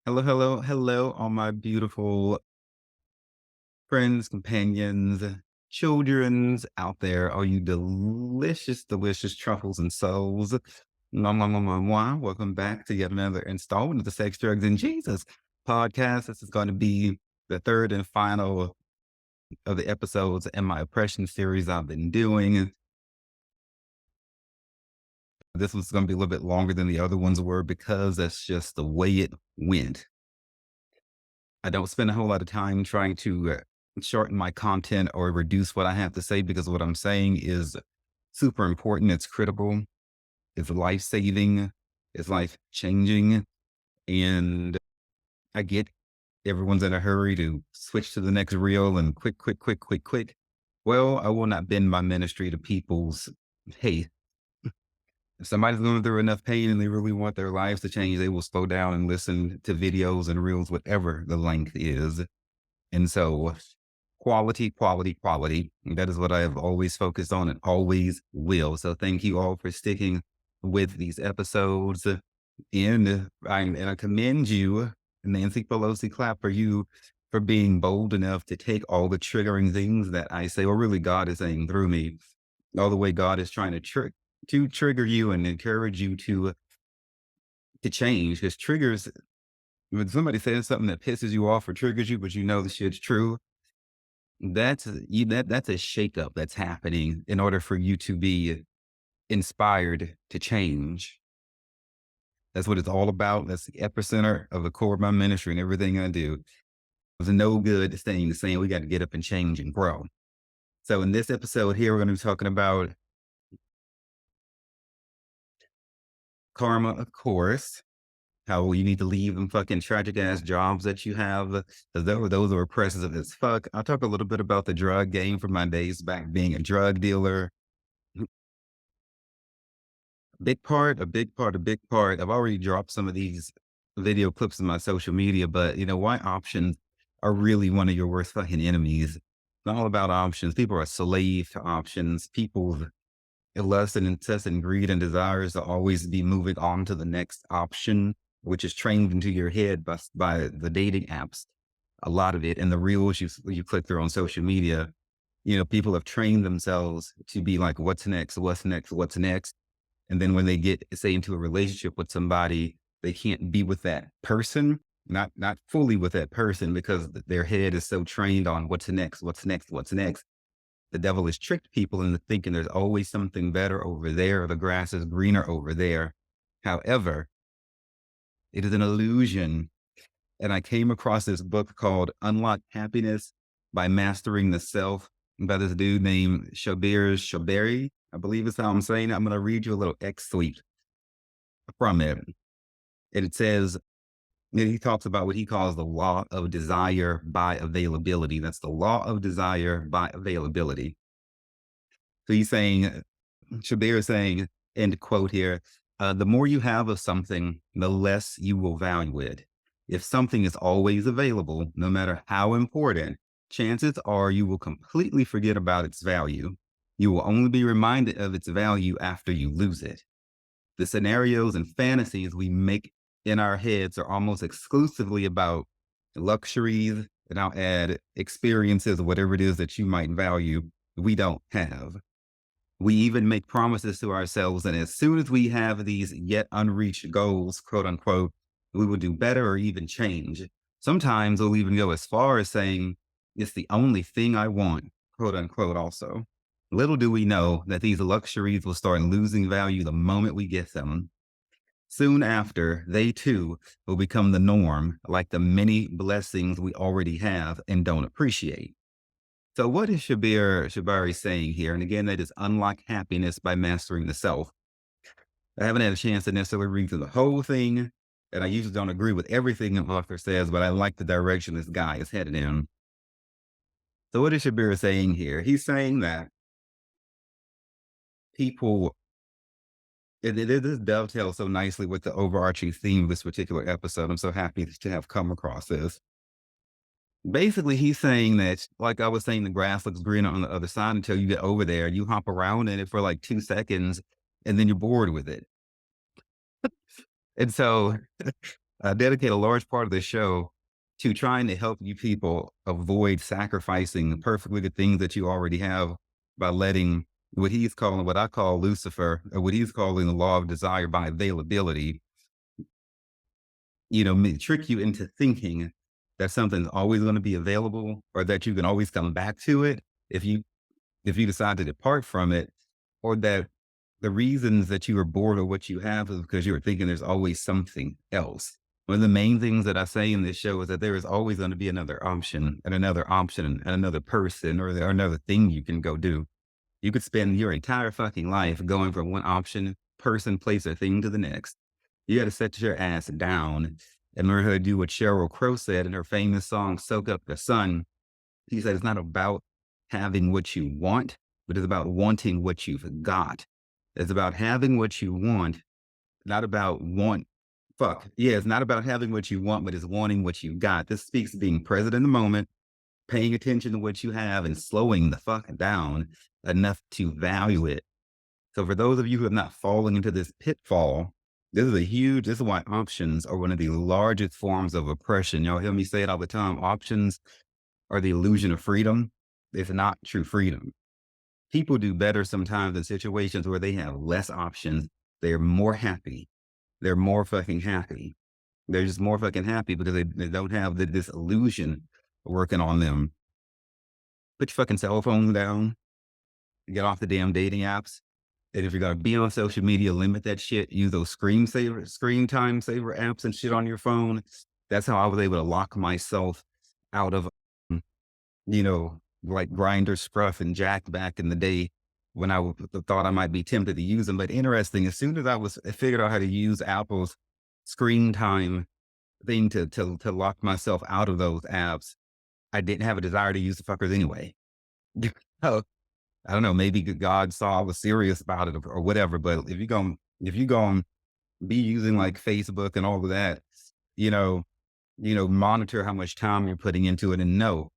Hello, hello, hello, all my beautiful friends, companions, childrens out there. All you delicious, delicious truffles and souls. Mwah, mwah, mwah, mwah, mwah. Welcome back to yet another installment of the Sex, Drugs, and Jesus podcast. This is going to be the third and final of the episodes in my oppression series I've been doing. This one's going to be a little bit longer than the other ones were because that's just the way it went. I don't spend a whole lot of time trying to shorten my content or reduce what I have to say because what I'm saying is super important. It's critical. It's life saving. It's life changing. And I get everyone's in a hurry to switch to the next reel and quick, quick, quick, quick, quick. Well, I will not bend my ministry to people's, hey, if somebody's going through enough pain and they really want their lives to change, they will slow down and listen to videos and reels, whatever the length is. And so quality, quality, quality. That is what I have always focused on and always will. So thank you all for sticking with these episodes. And I commend you, Nancy Pelosi, clap for you for being bold enough to take all the triggering things that I say, or really God is saying through me, all the way God is trying to trigger you and encourage you to change. Because triggers, when somebody says something that pisses you off or triggers you, but you know the shit's true, that's a shakeup that's happening in order for you to be inspired to change. That's what it's all about. That's the epicenter of the core of my ministry and everything I do. There's no good staying the same. We got to get up and change and grow. So in this episode here, we're going to be talking about karma, of course, how you need to leave them fucking tragic ass jobs that you have. Those are oppressive as fuck. I'll talk a little bit about the drug game from my days back being a drug dealer. Big part, a big part, a big part. I've already dropped some of these video clips in my social media, but why options are really one of your worst fucking enemies. It's all about options. People are slave to options. People's lust and incessant greed and desires to always be moving on to the next option, which is trained into your head by the dating apps. A lot of it and the reels you click through on social media. People have trained themselves to be like, what's next? What's next? What's next? And then when they get, say, into a relationship with somebody, they can't be with that person, not fully with that person because their head is so trained on what's next, what's next, what's next. The devil has tricked people into thinking there's always something better over there, or the grass is greener over there. However, it is an illusion. And I came across this book called Unlock Happiness by Mastering the Self by this dude named Shaberi. I believe is how I'm saying it. I'm going to read you a little excerpt from it. And it says, he talks about what he calls the law of desire by availability. That's the law of desire by availability. So he's saying, Shabir is saying, end quote here, the more you have of something, the less you will value it. If something is always available, no matter how important, chances are you will completely forget about its value. You will only be reminded of its value after you lose it. The scenarios and fantasies we make in our heads are almost exclusively about luxuries, and I'll add experiences or whatever it is that you might value we don't have. We even make promises to ourselves, and as soon as we have these yet unreached goals, quote unquote, we will do better or even change. Sometimes we'll even go as far as saying, it's the only thing I want, quote unquote, also. Little do we know that these luxuries will start losing value the moment we get them. Soon after, they too will become the norm, like the many blessings we already have and don't appreciate. So what is Shabari saying here? And again, that is unlock happiness by mastering the self. I haven't had a chance to necessarily read through the whole thing, and I usually don't agree with everything an author says, but I like the direction this guy is headed in. So what is Shabir saying here? He's saying that people, this dovetails so nicely with the overarching theme of this particular episode. I'm so happy to have come across this. Basically, he's saying that, like I was saying, the grass looks greener on the other side until you get over there. You hop around in it for like 2 seconds and then you're bored with it. And so I dedicate a large part of the show to trying to help you people avoid sacrificing perfectly good things that you already have by letting what I call Lucifer, or what he's calling the law of desire by availability, trick you into thinking that something's always going to be available or that you can always come back to it if you decide to depart from it, or that the reasons that you are bored of what you have is because you were thinking there's always something else. One of the main things that I say in this show is that there is always going to be another option and another person or another thing you can go do. You could spend your entire fucking life going from one option, person, place, or thing to the next. You got to set your ass down and learn how to do what Sheryl Crow said in her famous song, Soak Up the Sun. She said, it's not about having what you want, but it's about wanting what you've got. It's about having what you want, not about want. Fuck. Yeah, it's not about having what you want, but it's wanting what you got. This speaks to being present in the moment, paying attention to what you have, and slowing the fuck down enough to value it. So for those of you who have not fallen into this pitfall, this is why options are one of the largest forms of oppression. Y'all hear me say it all the time. Options are the illusion of freedom. It's not true freedom. People do better sometimes in situations where they have less options. They're more happy. They're more fucking happy. They're just more fucking happy because they don't have this illusion working on them. Put your fucking cell phone down. Get off the damn dating apps. And if you're gonna be on social media, limit that shit. Use those screen time saver apps and shit on your phone. That's how I was able to lock myself out of, like Grinder, Scruff, and Jack back in the day when thought I might be tempted to use them. But interesting, as soon as I figured out how to use Apple's screen time thing to lock myself out of those apps, I didn't have a desire to use the fuckers anyway. Oh, I don't know, maybe God saw I was serious about it or whatever. But if you going be using like Facebook and all of that, you know, monitor how much time you're putting into it and know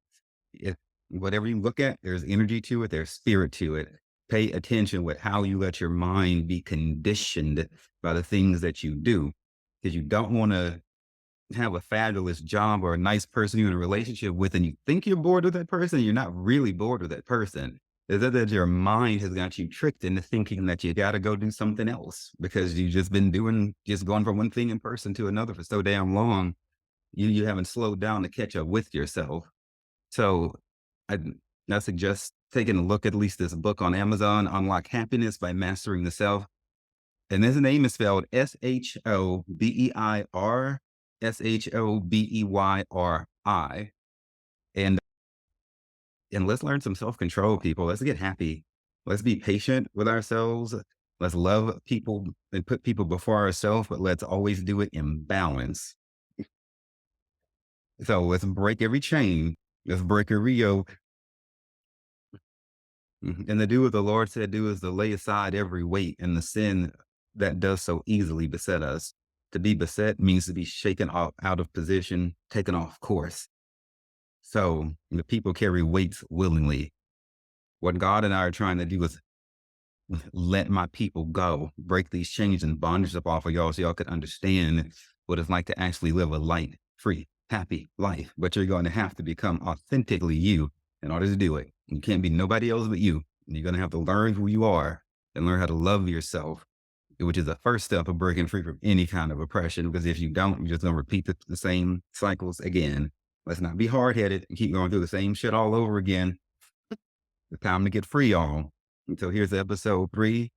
if whatever you look at, there's energy to it, there's spirit to it. Pay attention with how you let your mind be conditioned by the things that you do. Because you don't want to have a fabulous job or a nice person you're in a relationship with, and you think you're bored with that person, you're not really bored with that person. Is that your mind has got you tricked into thinking that you got to go do something else because you've just been just going from one thing in person to another for so damn long. You haven't slowed down to catch up with yourself. So I, I suggest taking a look at least this book on Amazon, Unlock Happiness by Mastering the Self. And his name is spelled Shobeyri. And let's learn some self-control, people. Let's get happy. Let's be patient with ourselves. Let's love people and put people before ourselves, but let's always do it in balance. So let's break every chain. Let's break every yoke. And to do what the Lord said, do is to lay aside every weight and the sin that does so easily beset us. To be beset means to be shaken off out of position, taken off course. So the people carry weights willingly. What God and I are trying to do is let my people go, break these chains and bondage up off of y'all so y'all can understand what it's like to actually live a light, free, happy life. But you're going to have to become authentically you in order to do it. You can't be nobody else but you. And you're going to have to learn who you are and learn how to love yourself, which is the first step of breaking free from any kind of oppression. Because if you don't, you're just going to repeat the same cycles again. Let's not be hard headed and keep going through the same shit all over again. It's time to get free, y'all. And so here's episode 3.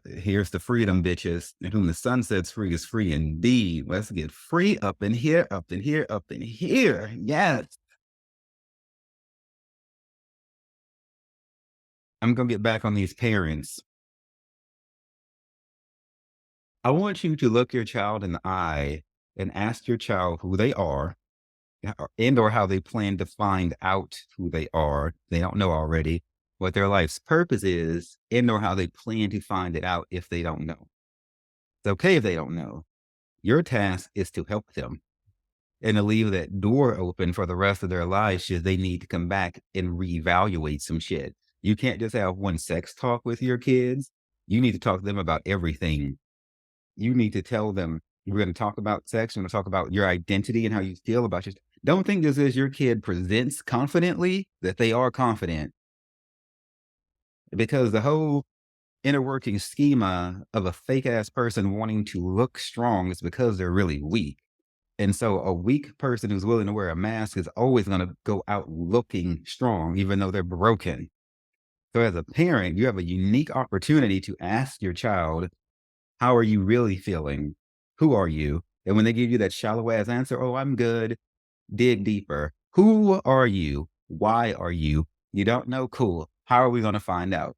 Here's the freedom, bitches. And whom the sun sets free is free indeed. Let's get free up in here, up in here, up in here. Yes. I'm going to get back on these parents. I want you to look your child in the eye and ask your child who they are and or how they plan to find out who they are. They don't know already what their life's purpose is and or how they plan to find it out if they don't know. It's okay if they don't know. Your task is to help them and to leave that door open for the rest of their lives should they need to come back and reevaluate some shit. You can't just have one sex talk with your kids. You need to talk to them about everything. You need to tell them We're going to talk about sex. We're going to talk about your identity and how you feel about your. Don't think this is your kid presents confidently that they are confident, because the whole inner working schema of a fake ass person wanting to look strong is because they're really weak. And so a weak person who's willing to wear a mask is always going to go out looking strong, even though they're broken. So as a parent, you have a unique opportunity to ask your child, how are you really feeling? Who are you? And when they give you that shallow ass answer, oh, I'm good, dig deeper. Who are you? Why are you? You don't know? Cool. How are we going to find out?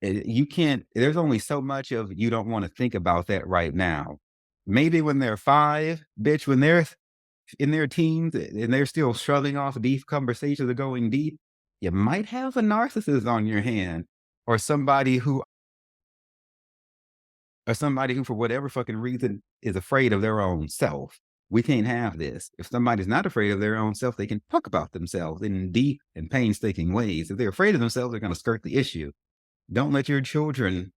You can't, there's only so much of you don't want to think about that right now. Maybe when they're 5, bitch, when they're in their teens and they're still shrugging off deep conversations are going deep, you might have a narcissist on your hand, or somebody who, for whatever fucking reason, is afraid of their own self. We can't have this. If somebody's not afraid of their own self, they can talk about themselves in deep and painstaking ways. If they're afraid of themselves, they're going to skirt the issue. Don't let your children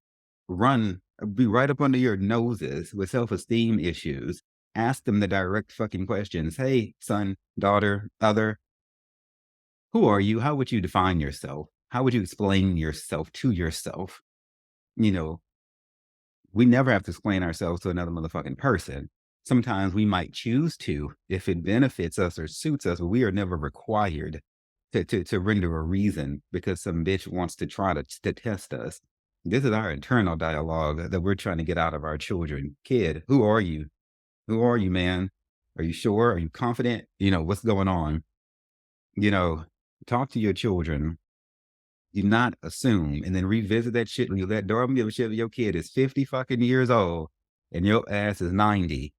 be right up under your noses with self-esteem issues. Ask them the direct fucking questions. Hey, son, daughter, other, who are you? How would you define yourself? How would you explain yourself to yourself? You know, we never have to explain ourselves to another motherfucking person. Sometimes we might choose to if it benefits us or suits us, but we are never required to render a reason because some bitch wants to try to test us. This is our internal dialogue that we're trying to get out of our children. Kid, who are you? Who are you, man? Are you sure? Are you confident? What's going on? You know, Talk to your children. Do not assume, and then revisit that shit when you let door. Give a shit if your kid is 50 fucking years old and your ass is 90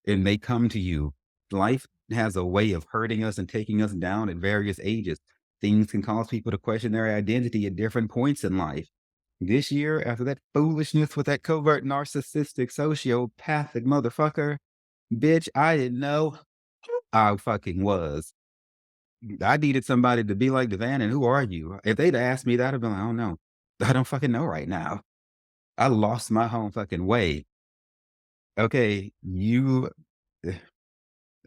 and they come to you. Life has a way of hurting us and taking us down at various ages. Things can cause people to question their identity at different points in life. This year, after that foolishness with that covert narcissistic sociopathic motherfucker, bitch, I didn't know I fucking was. I needed somebody to be like Devan, and who are you? If they'd asked me that, I'd be like, I don't know. I don't fucking know right now. I lost my home fucking way. Okay,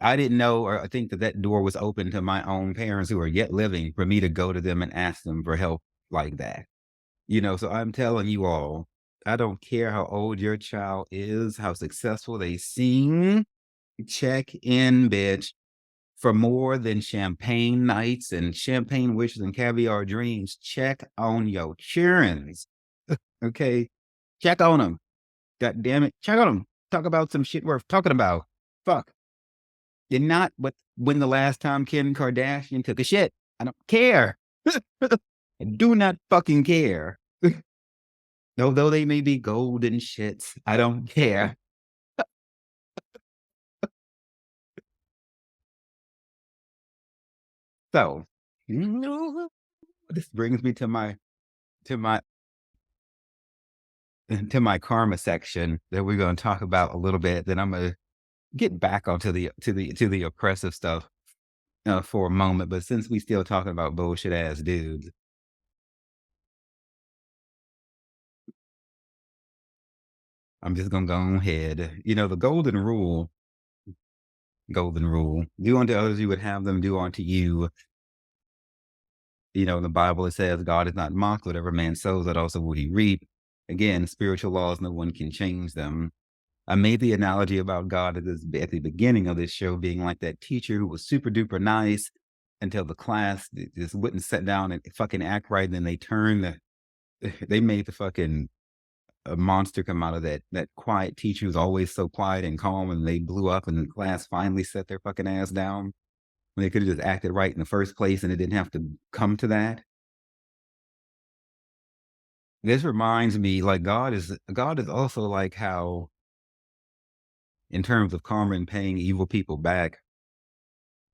I didn't know, or I think that door was open to my own parents who are yet living for me to go to them and ask them for help like that. So I'm telling you all, I don't care how old your child is, how successful they seem, check in, bitch. For more than champagne nights and champagne wishes and caviar dreams, check on your childrens. Okay? Check on them. God damn it. Check on them. Talk about some shit worth talking about. Fuck. You're not but when the last time Kim Kardashian took a shit. I don't care. I do not fucking care. Although they may be golden shits, I don't care. So, this brings me to my to my karma section that we're going to talk about a little bit. Then I'm going to get back onto the oppressive stuff for a moment. But since we still talking about bullshit ass dudes, I'm just gonna go ahead. The golden rule: do unto others you would have them do unto you. In the Bible it says God is not mocked; whatever man sows, that also will he reap. Again, spiritual laws, no one can change them. I made the analogy about God at the beginning of this show being like that teacher who was super duper nice until the class just wouldn't sit down and fucking act right. And then they made the fucking a monster come out of that quiet teacher who's always so quiet and calm, and they blew up and the class finally set their fucking ass down when they could have just acted right in the first place and it didn't have to come to that. This reminds me, like, God is also like how, in terms of karma and paying evil people back,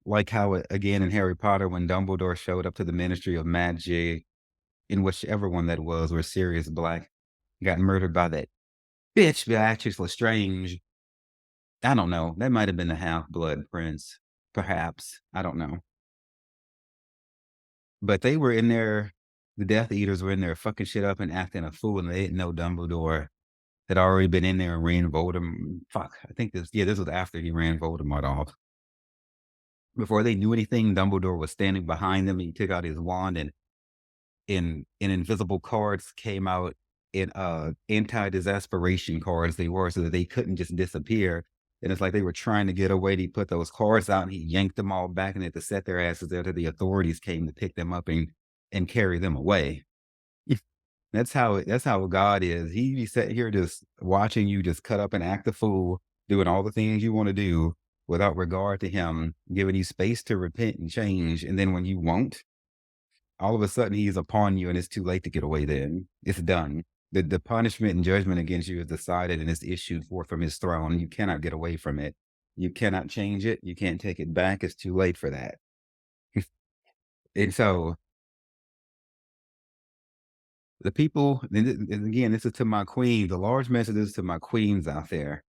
like how, again, in Harry Potter, when Dumbledore showed up to the Ministry of Magic, in whichever one that was, where Sirius Black got murdered by that bitch Beatrix Lestrange. I don't know. That might have been the Half-Blood Prince, perhaps. I don't know. But they were in there. The Death Eaters were in there fucking shit up and acting a fool, and they didn't know Dumbledore had already been in there and ran Voldemort. Fuck, I think this was after he ran Voldemort off. Before they knew anything, Dumbledore was standing behind them. And he took out his wand, and in invisible cards came out in anti-disasperation cards they were, so that they couldn't just disappear. And it's like they were trying to get away. He put those cards out and he yanked them all back and they had to set their asses there till the authorities came to pick them up and carry them away. That's how God is. He be sitting here just watching you just cut up and act a fool, doing all the things you want to do without regard to him, giving you space to repent and change. And then when you won't, all of a sudden he's upon you and it's too late to get away then. It's done. The punishment and judgment against you is decided and it's issued forth from his throne. You cannot get away from it. You cannot change it. You can't take it back. It's too late for that. And so the people, and again, this is to my queen. The large message is to my queens out there.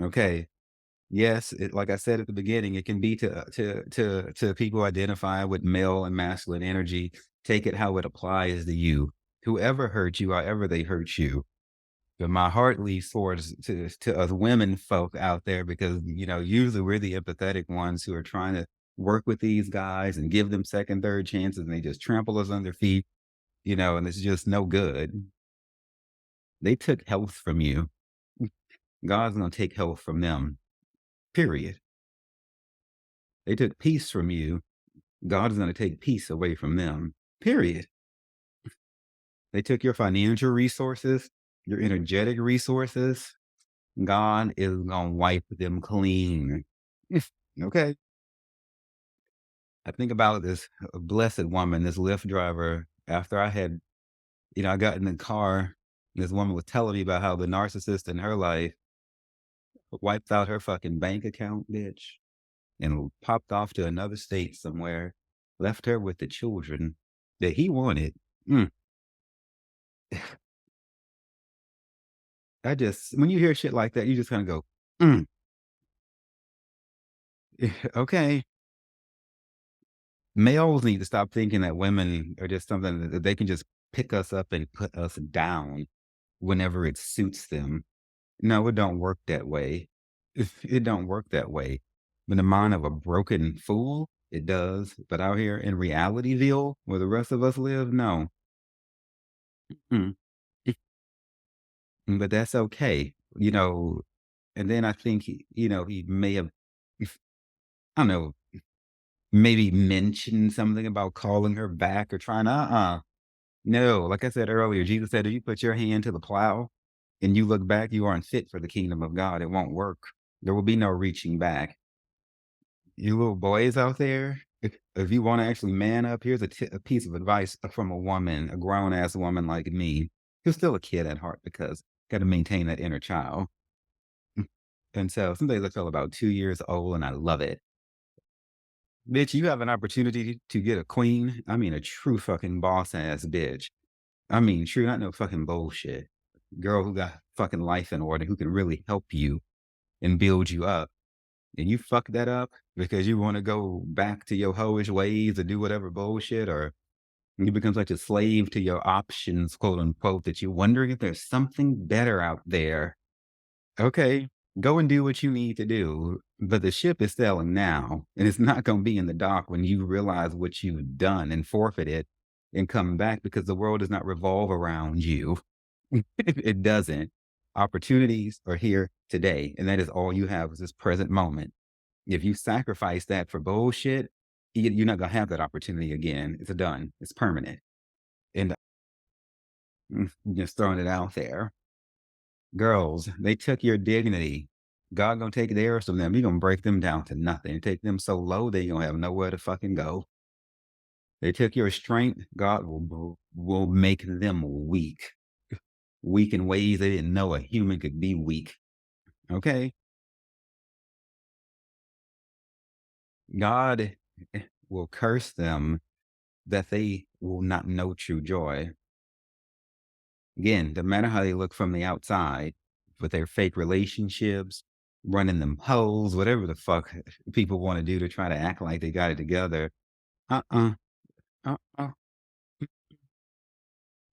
Okay. Yes, like I said at the beginning, it can be to people identifying with male and masculine energy. Take it how it applies to you. Whoever hurt you, however they hurt you. But my heart leads towards to us women folk out there because usually we're the empathetic ones who are trying to work with these guys and give them second, third chances, and they just trample us on their feet. And it's just no good. They took health from you. God's gonna take health from them. Period. They took peace from you. God is going to take peace away from them. Period. They took your financial resources, your energetic resources. God is going to wipe them clean. Okay. I think about this blessed woman, this Lyft driver. After I got in the car, this woman was telling me about how the narcissist in her life wiped out her fucking bank account, bitch, and popped off to another state somewhere, left her with the children that he wanted. Mm. When you hear shit like that, you just kind of go, mm, okay. Males need to stop thinking that women are just something that they can just pick us up and put us down whenever it suits them. No, it don't work that way. It don't work that way. In the mind of a broken fool, it does. But out here in realityville, where the rest of us live, no. Mm. But that's okay. And then I think he may have, I don't know, maybe mentioned something about calling her back or trying to, no, like I said earlier, Jesus said, if you put your hand to the plow and you look back, you aren't fit for the kingdom of God. It won't work. There will be no reaching back. You little boys out there, if you want to actually man up, here's a piece of advice from a woman, a grown ass woman like me, who's still a kid at heart because got to maintain that inner child. And so some days I feel about 2 years old and I love it. Bitch, you have an opportunity to get a queen. I mean, a true fucking boss ass bitch. I mean, true, not no fucking bullshit. Girl who got fucking life in order, who can really help you and build you up. And you fuck that up because you want to go back to your hoish ways or do whatever bullshit, or you become such a slave to your options, quote unquote, that you're wondering if there's something better out there. Okay, go and do what you need to do. But the ship is sailing now, and it's not going to be in the dock when you realize what you've done and forfeit it and come back because the world does not revolve around you. It doesn't. Opportunities are here today, and that is all you have is this present moment. If you sacrifice that for bullshit, you're not going to have that opportunity again. It's done. It's permanent. And just throwing it out there. Girls, they took your dignity. God gonna take theirs from them. He gonna break them down to nothing. Take them so low they gonna have nowhere to fucking go. They took your strength. God will make them weak. Weak in ways they didn't know a human could be weak. Okay, God will curse them that they will not know true joy. Again, no matter how they look from the outside, with their fake relationships, running them hoes, whatever the fuck people want to do to try to act like they got it together. Uh-uh. Uh-uh.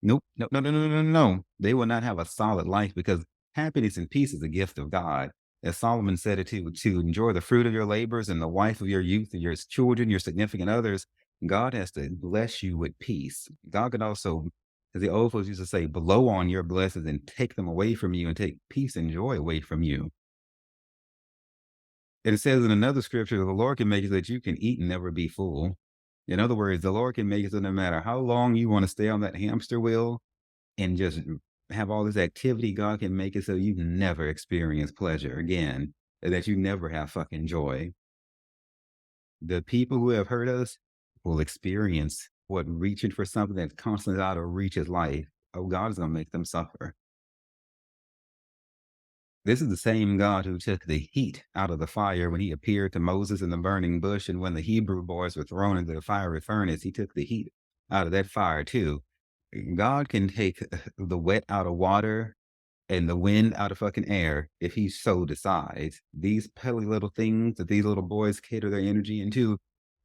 Nope. No, no, no, no, no, no. They will not have a solid life because Happiness and peace is a gift of God. As Solomon said it to enjoy the fruit of your labors and the wife of your youth and your children, your significant others, God has to bless you with peace. God can also, as the old folks used to say, blow on your blessings and take them away from you and take peace and joy away from you. And it says in another scripture, the Lord can make it so that you can eat and never be full. In other words, the Lord can make it so no matter how long you want to stay on that hamster wheel and just have all this activity, God can make it so you never experience pleasure again, and that you never have fucking joy. The people who have hurt us will experience what reaching for something that's constantly out of reach is life. Oh, God is going to make them suffer. This is the same God who took the heat out of the fire when he appeared to Moses in the burning bush. And when the Hebrew boys were thrown into the fiery furnace, he took the heat out of that fire too. God can take the wet out of water and the wind out of fucking air if he so decides. These pelly little things that these little boys cater their energy into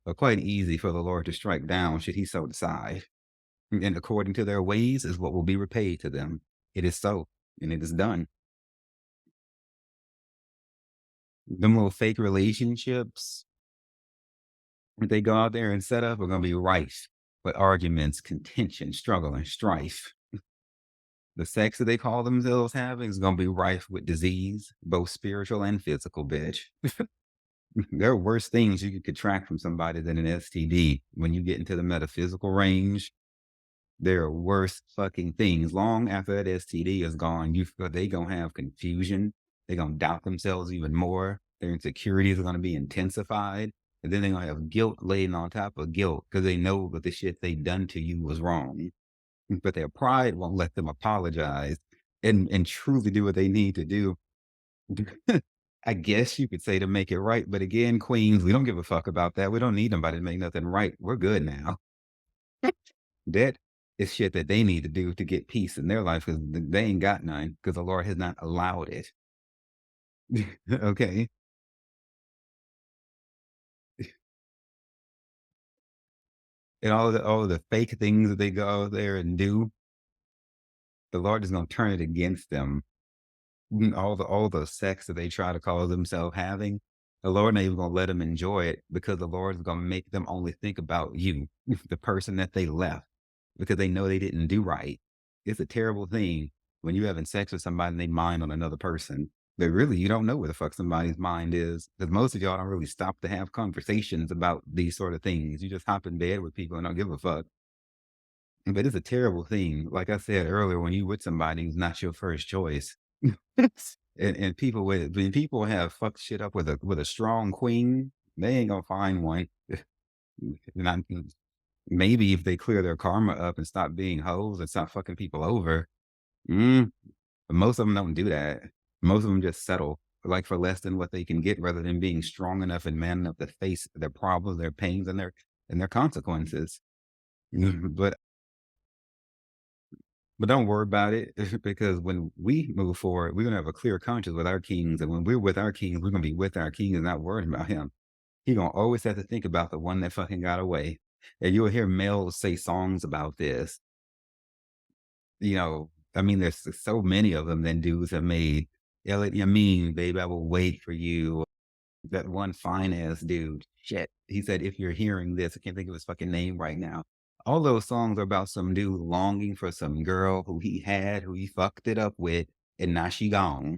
are quite easy for the Lord to strike down should he so decide. And according to their ways is what will be repaid to them. It is so, and it is done. Them little fake relationships that they go out there and set up are going to be rife with arguments, contention, struggle, and strife. The sex that they call themselves having is going to be rife with disease, both spiritual and physical, bitch. There are worse things you could contract from somebody than an STD. When you get into the metaphysical range, there are worse fucking things. Long after that STD is gone, they gonna have confusion. They gonna doubt themselves even more. Their insecurities are gonna be intensified, and then they're gonna have guilt laid on top of guilt because they know that the shit they done to you was wrong. But their pride won't let them apologize and truly do what they need to do. I guess you could say to make it right, but again, queens, we don't give a fuck about that. We don't need nobody to make nothing right. We're good now. That is shit that they need to do to get peace in their life because they ain't got none because the Lord has not allowed it. Okay. And all of the fake things that they go out there and do, the Lord is gonna turn it against them. All the sex that they try to call themselves having, the Lord ain't even gonna let them enjoy it because the Lord is gonna make them only think about you, the person that they left, because they know they didn't do right. It's a terrible thing when you having sex with somebody and they mind on another person. But really, you don't know where the fuck somebody's mind is because most of y'all don't really stop to have conversations about these sort of things. You just hop in bed with people and don't give a fuck. But it's a terrible thing. Like I said earlier, when you with somebody who's not your first choice, and people when people have fucked shit up with a strong queen, they ain't gonna find one. Not, maybe if they clear their karma up and stop being hoes and stop fucking people over. Mm, but most of them don't do that. Most of them just settle like for less than what they can get, rather than being strong enough and man enough to face their problems, their pains, and their consequences. But don't worry about it because when we move forward, we're gonna have a clear conscience with our kings, and when we're with our kings, we're gonna be with our king and not worrying about him. He gonna always have to think about the one that fucking got away. And you'll hear males say songs about this. I mean, there's so many of them than dudes have made. Elliot, I mean, babe, I will wait for you. That one fine ass dude. Shit. He said, if you're hearing this, I can't think of his fucking name right now. All those songs are about some dude longing for some girl who he fucked it up with, and now she gone.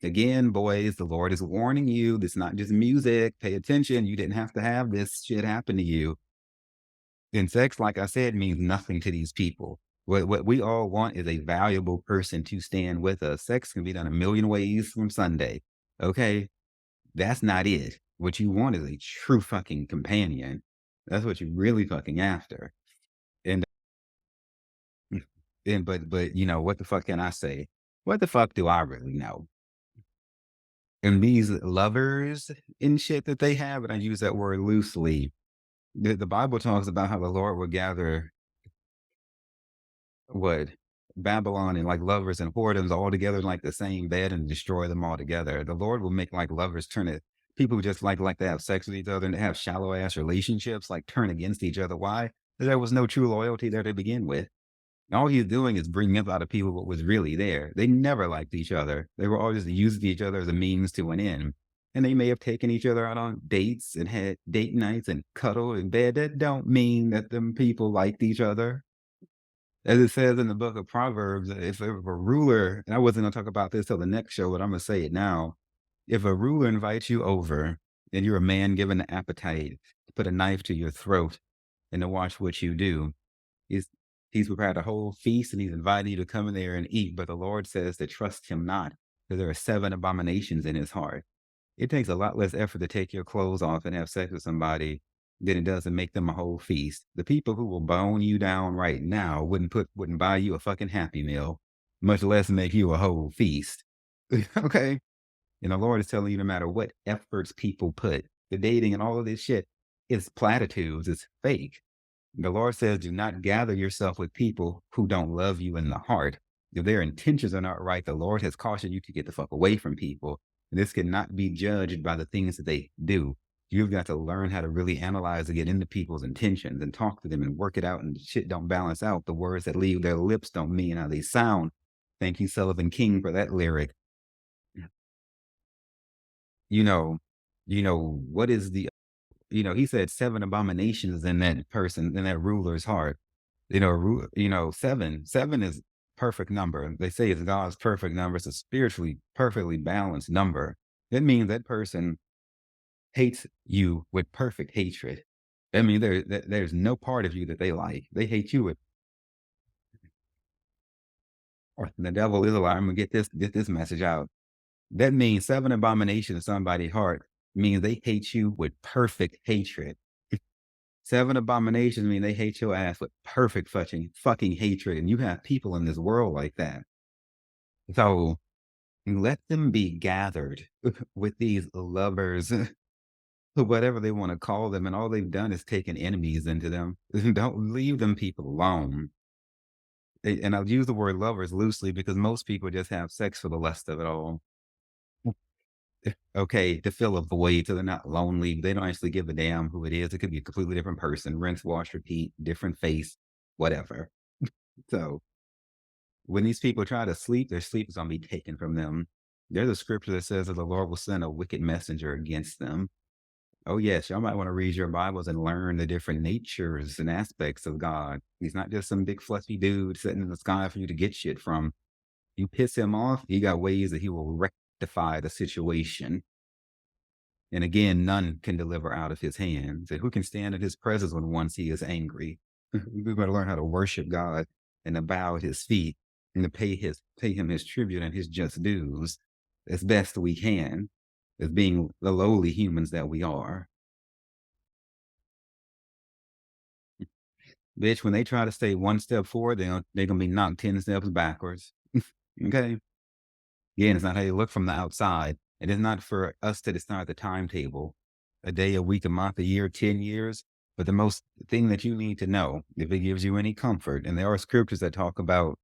Again, boys, the Lord is warning you. This is not just music. Pay attention. You didn't have to have this shit happen to you. And sex, like I said, means nothing to these people. What we all want is a valuable person to stand with us. Sex can be done a million ways from Sunday. Okay. That's not it. What you want is a true fucking companion. That's what you're really fucking after. And but what the fuck can I say? What the fuck do I really know? And these lovers and shit that they have, and I use that word loosely. The Bible talks about how the Lord will gather what Babylon and like lovers and whoredoms all together in like the same bed and destroy them all together. The Lord will make like lovers turn it. People who just like to have sex with each other and to have shallow ass relationships like turn against each other. Why? There was no true loyalty there to begin with. All he's doing is bringing up out of people what was really there. They never liked each other. They were always using each other as a means to an end. And they may have taken each other out on dates and had date nights and cuddle in bed. That don't mean that them people liked each other. As it says in the book of Proverbs, if a ruler, and I wasn't going to talk about this till the next show, but I'm going to say it now. If a ruler invites you over and you're a man given the appetite to put a knife to your throat and to watch what you do, he's, he's prepared a whole feast and he's inviting you to come in there and eat. But the Lord says to trust him not, because there are 7 abominations in his heart. It takes a lot less effort to take your clothes off and have sex with somebody than it does to make them a whole feast. The people who will bone you down right now wouldn't buy you a fucking Happy Meal, much less make you a whole feast. Okay? And the Lord is telling you no matter what efforts people put, the dating and all of this shit is platitudes, it's fake. The Lord says, do not gather yourself with people who don't love you in the heart. If their intentions are not right, the Lord has cautioned you to get the fuck away from people. And this cannot be judged by the things that they do. You've got to learn how to really analyze and get into people's intentions and talk to them and work it out. And shit don't balance out. The words that leave their lips don't mean how they sound. Thank you, Sullivan King, for that lyric. You know, what is the, he said 7 abominations in that person, in that ruler's heart. 7 is perfect number. They say it's God's perfect number. It's a spiritually perfectly balanced number. That means that person hates you with perfect hatred. I mean, there's no part of you that they like. They hate you with, or the devil is a liar. I'm gonna get this message out. That means 7 abominations in somebody's heart means they hate you with perfect hatred. 7 abominations mean they hate your ass with perfect fucking hatred. And you have people in this world like that. So let them be gathered with these lovers, whatever they want to call them. And all they've done is taken enemies into them. Don't leave them people alone. And I'll use the word lovers loosely because most people just have sex for the lust of it all. Okay, to fill a void so they're not lonely. They don't actually give a damn who it is. It could be a completely different person. Rinse, wash, repeat, different face, whatever. So when these people try to sleep, their sleep is going to be taken from them. There's a scripture that says that the Lord will send a wicked messenger against them. Oh, yes, y'all might want to read your Bibles and learn the different natures and aspects of God. He's not just some big fluffy dude sitting in the sky for you to get shit from. You piss him off, he got ways that he will rectify the situation. And again, none can deliver out of his hands. And who can stand in his presence when once he is angry? We better learn how to worship God and to bow at his feet and to pay him his tribute and his just dues as best we can, as being the lowly humans that we are. Bitch, when they try to stay one step forward, they're gonna be knocked 10 steps backwards. Okay. Again, it's not how you look from the outside. It is not for us to decide the timetable, a day, a week, a month, a year, 10 years. But the most thing that you need to know, if it gives you any comfort, and there are scriptures that talk about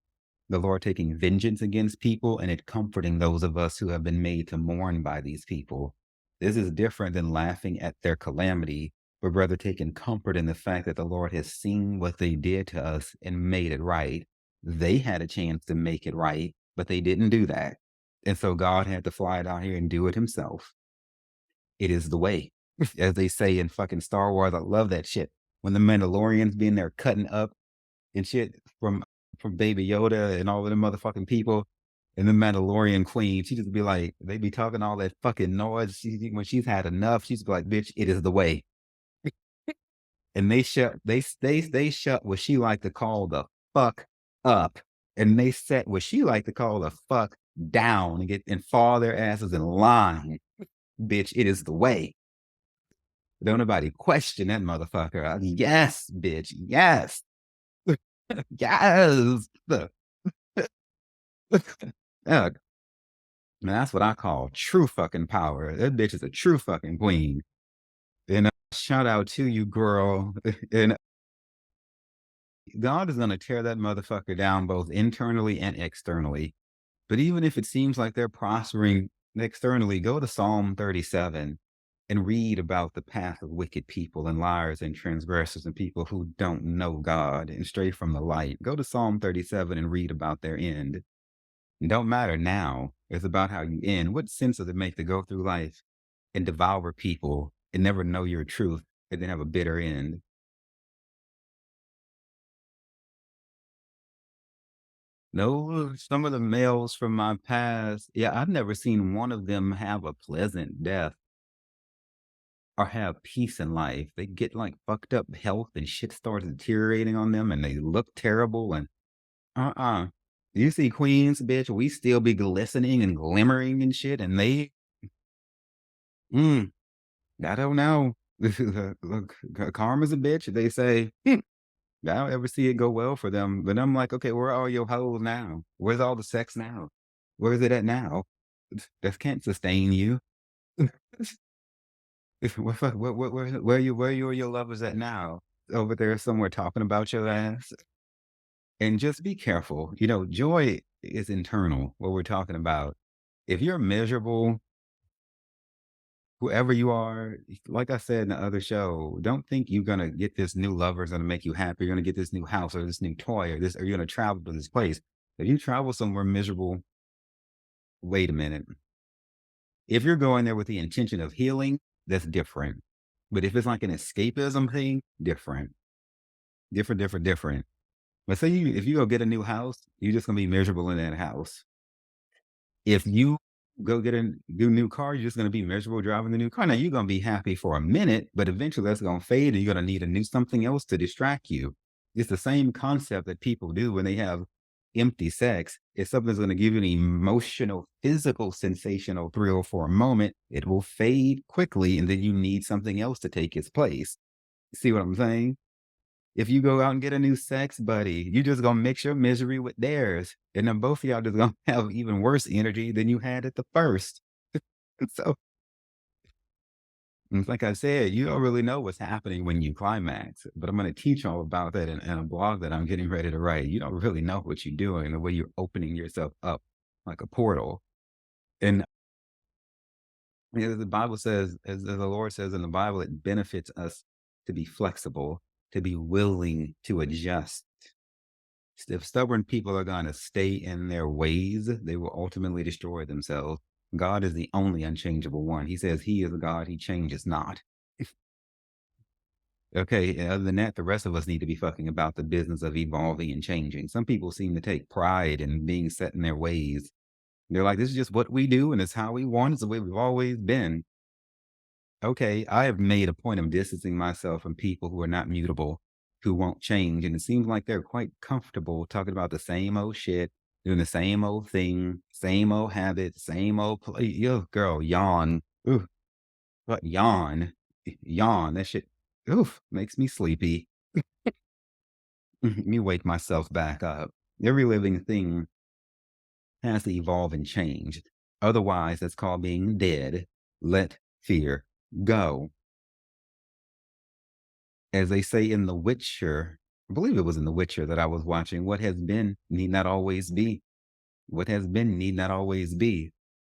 the Lord taking vengeance against people and it comforting those of us who have been made to mourn by these people. This is different than laughing at their calamity, but rather taking comfort in the fact that the Lord has seen what they did to us and made it right. They had a chance to make it right, but they didn't do that. And so God had to fly down here and do it himself. It is the way, as they say in fucking Star Wars. I love that shit. When the Mandalorians being there cutting up and shit from Baby Yoda and all of the motherfucking people, and the Mandalorian queen, she just be like, they be talking all that fucking noise. When she's had enough, she's like, bitch, it is the way. And they shut what she like to call the fuck up. And they set what she like to call the fuck down and fall their asses in line. Bitch, it is the way. Don't nobody question that motherfucker. Yes, bitch. Yes. Yes. Ugh. Man, that's what I call true fucking power. That bitch is a true fucking queen. And shout out to you, girl. And God is going to tear that motherfucker down both internally and externally. But even if it seems like they're prospering externally, go to Psalm 37 and read about the path of wicked people and liars and transgressors and people who don't know God and stray from the light. Go to Psalm 37 and read about their end. It don't matter now. It's about how you end. What sense does it make to go through life and devour people and never know your truth and then have a bitter end? No, some of the males from my past, yeah, I've never seen one of them have a pleasant death or have peace in life. They get like fucked up health and shit starts deteriorating on them and they look terrible and uh-uh. You see queens, bitch, we still be glistening and glimmering and shit, and they mm, I don't know. Look, karma's a bitch. They say, I don't ever see it go well for them. But I'm like, okay, where are all your hoes now? Where's all the sex now? Where is it at now? That can't sustain you. Where you or your lovers at now? Over there somewhere talking about your ass. And just be careful. Joy is internal, what we're talking about. If you're miserable, whoever you are, like I said in the other show, don't think you're gonna get this new lover is gonna make you happy. You're gonna get this new house or this new toy or you're gonna travel to this place. If you travel somewhere miserable, wait a minute. If you're going there with the intention of healing, that's different. But if it's like an escapism thing, different. Different, different, different. But say if you go get a new house, you're just gonna be miserable in that house. If you go get a new car, you're just gonna be miserable driving the new car. Now you're gonna be happy for a minute, but eventually that's gonna fade and you're gonna need a new something else to distract you. It's the same concept that people do when they have empty sex. If something's gonna give you an emotional, physical, sensational thrill for a moment, it will fade quickly, and then you need something else to take its place. See what I'm saying? If you go out and get a new sex buddy, you just gonna mix your misery with theirs, and then both of y'all just gonna have even worse energy than you had at the first. So, it's like I said, you don't really know what's happening when you climax, but I'm gonna teach all about that in a blog that I'm getting ready to write. You don't really know what you're doing, the way you're opening yourself up like a portal. And the Bible says, as the Lord says in the Bible, it benefits us to be flexible, to be willing to adjust. If stubborn people are going to stay in their ways, they will ultimately destroy themselves. God is the only unchangeable one. He says he is God, he changes not. Okay, and other than that, the rest of us need to be fucking about the business of evolving and changing. Some people seem to take pride in being set in their ways. They're like, this is just what we do and it's how we want, it's the way we've always been. Okay, I have made a point of distancing myself from people who are not mutable, who won't change. And it seems like they're quite comfortable talking about the same old shit, doing the same old thing, same old habits, same old play. Yo, girl, yawn. Ooh, what yawn? Yawn. That shit, oof, makes me sleepy. Let me wake myself back up. Every living thing has to evolve and change. Otherwise, that's called being dead. Let fear go. As they say in The Witcher, I believe it was in The Witcher that I was watching, what has been need not always be. What has been need not always be.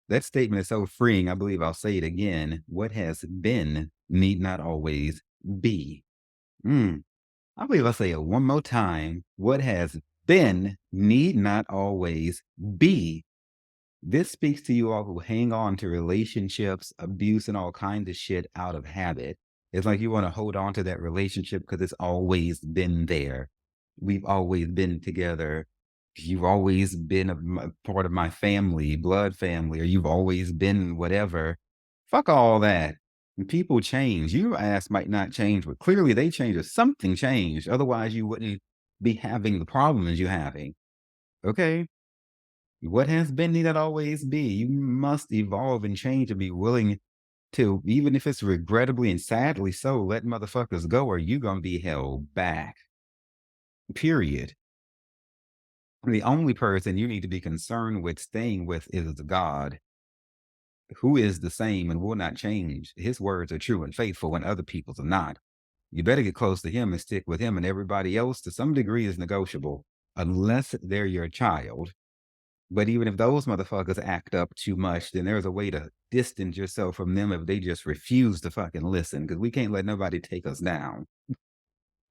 That statement is so freeing. I believe I'll say it again. What has been need not always be. Mm. I believe I'll say it one more time. What has been need not always be. This speaks to you all who hang on to relationships, abuse, and all kinds of shit out of habit. It's like you want to hold on to that relationship because it's always been there. We've always been together. You've always been part of my family, blood family, or you've always been whatever. Fuck all that. And people change. Your ass might not change, but clearly they changed or something changed. Otherwise, you wouldn't be having the problems you're having. Okay? What has been need not always be. You must evolve and change and be willing to, even if it's regrettably and sadly so, let motherfuckers go or you gonna be held back. Period. The only person you need to be concerned with staying with is God, who is the same and will not change. His words are true and faithful and other people's are not. You better get close to him and stick with him, and everybody else to some degree is negotiable unless they're your child. But even if those motherfuckers act up too much, then there's a way to distance yourself from them if they just refuse to fucking listen, because we can't let nobody take us down.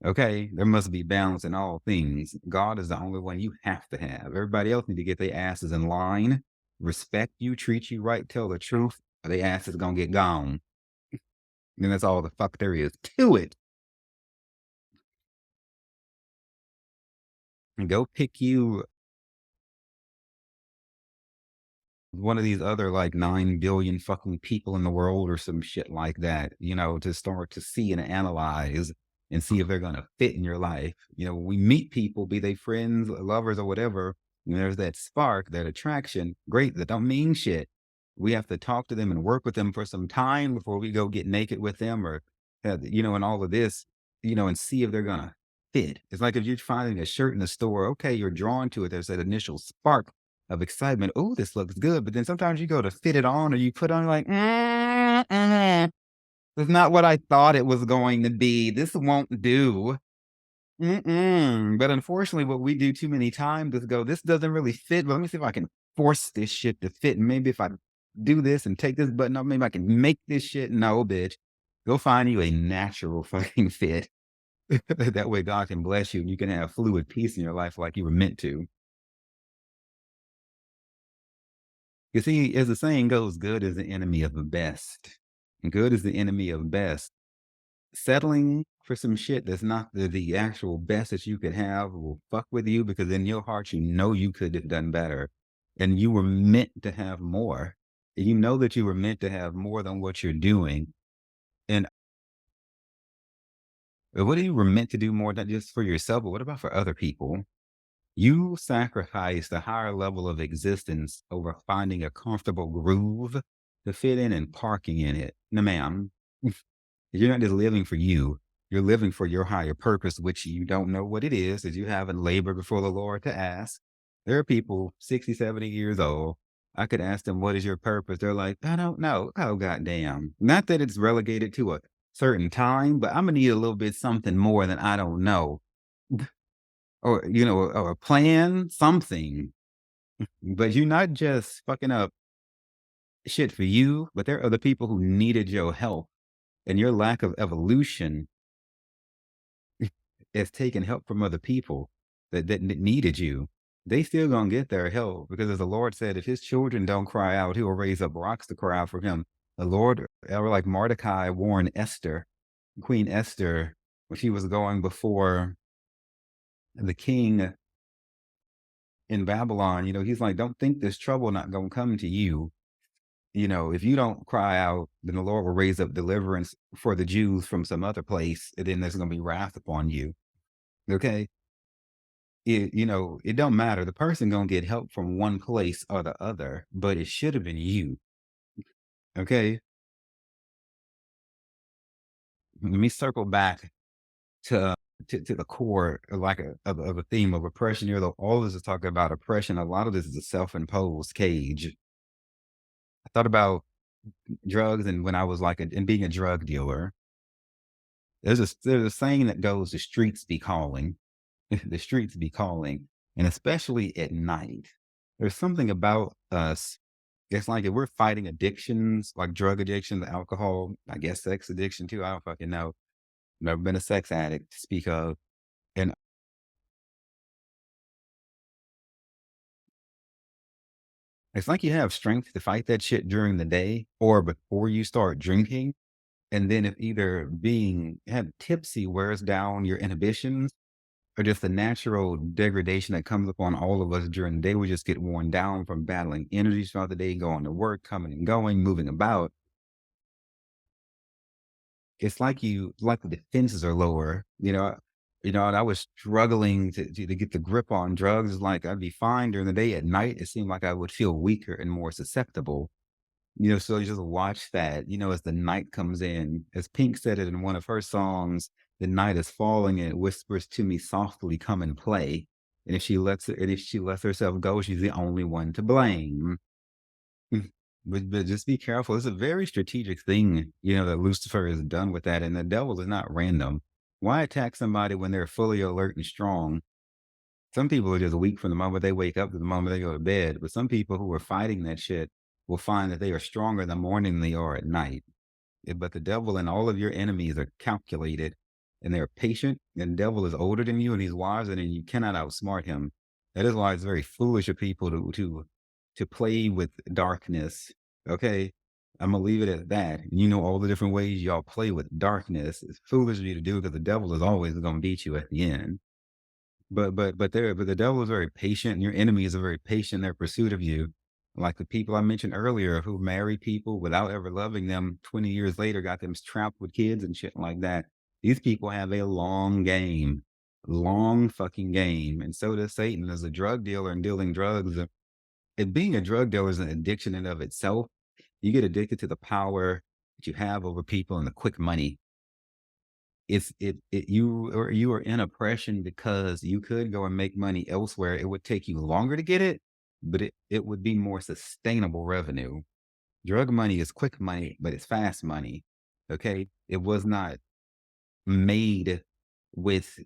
Okay? There must be balance in all things. God is the only one you have to have. Everybody else need to get their asses in line, respect you, treat you right, tell the truth, or their ass is gonna get gone. And that's all the fuck there is to it. And go pick you one of these other like 9 billion fucking people in the world or some shit like that, to start to see and analyze and see if they're going to fit in your life. When we meet people, be they friends, lovers, or whatever, and there's that spark, that attraction. Great. That don't mean shit. We have to talk to them and work with them for some time before we go get naked with them or, and all of this, and see if they're going to fit. It's like if you're finding a shirt in the store, okay, you're drawn to it. There's that initial spark of excitement. Oh, this looks good. But then sometimes you go to fit it on or you put on like, that's not what I thought it was going to be. This won't do. But unfortunately, what we do too many times is go, this doesn't really fit. But let me see if I can force this shit to fit. And maybe if I do this and take this button off, maybe I can make this shit. No, bitch. Go find you a natural fucking fit. That way God can bless you and you can have fluid peace in your life like you were meant to. You see, as the saying goes, good is the enemy of the best. And good is the enemy of best. Settling for some shit that's not the actual best that you could have will fuck with you because in your heart, you know you could have done better. And you were meant to have more. And you know that you were meant to have more than what you're doing. And what you were meant to do more, not just for yourself, but what about for other people? You sacrificed a higher level of existence over finding a comfortable groove to fit in and parking in it. No, ma'am. You're not just living for you. You're living for your higher purpose, which you don't know what it is, as you haven't labored before the Lord to ask. There are people 60, 70 years old. I could ask them, what is your purpose? They're like, I don't know. Oh, goddamn. Not that it's relegated to a certain time, but I'm going to need a little bit something more than I don't know. Or, or a plan, something. But you're not just fucking up shit for you, but there are other people who needed your help. And your lack of evolution is taking help from other people that needed you. They still gonna get their help because as the Lord said, if his children don't cry out, he will raise up rocks to cry out for him. The Lord, or like Mordecai warned Esther, Queen Esther, when she was going before the king in Babylon, he's like, don't think this trouble not gonna come to you. If you don't cry out, then the Lord will raise up deliverance for the Jews from some other place, and then there's going to be wrath upon you. Okay. It don't matter. The person going to get help from one place or the other, but it should have been you. Okay. Let me circle back to, to the core like of a theme of oppression here, though all this is talking about oppression. A lot of this is a self-imposed cage. I thought about drugs and when I was like, and being a drug dealer, there's a saying that goes, the streets be calling. The streets be calling, and especially at night. There's something about us. It's like if we're fighting addictions, like drug addiction, alcohol, I guess sex addiction too. I don't fucking know. Never been a sex addict to speak of. And it's like you have strength to fight that shit during the day or before you start drinking. And then if either being had tipsy wears down your inhibitions or just the natural degradation that comes upon all of us during the day. We just get worn down from battling energies throughout the day, going to work, coming and going, moving about. It's like the defenses are lower, and I was struggling to get the grip on drugs. Like I'd be fine during the day. At night, it seemed like I would feel weaker and more susceptible. So you just watch that, as the night comes in. As Pink said it in one of her songs, the night is falling and it whispers to me softly, come and play. And if she lets herself go, she's the only one to blame. Mm. But just be careful. It's a very strategic thing, that Lucifer has done with that. And the devil is not random. Why attack somebody when they're fully alert and strong? Some people are just weak from the moment they wake up to the moment they go to bed. But some people who are fighting that shit will find that they are stronger in the morning than they are at night. But the devil and all of your enemies are calculated and they're patient. And the devil is older than you and he's wiser than you. Cannot outsmart him. That is why it's very foolish of people to play with darkness. Okay. I'm gonna leave it at that. You know all the different ways y'all play with darkness. It's foolish of you to do because the devil is always gonna beat you at the end. But the devil is very patient, and your enemies are very patient in their pursuit of you. Like the people I mentioned earlier who marry people without ever loving them, 20 years later got them trapped with kids and shit like that. These people have a long game, long fucking game. And so does Satan as a drug dealer and dealing drugs. And being a drug dealer is an addiction in of itself. You get addicted to the power that you have over people and the quick money. You are in oppression because you could go and make money elsewhere. It would take you longer to get it, but it would be more sustainable revenue. Drug money is quick money, but it's fast money. Okay. It was not made with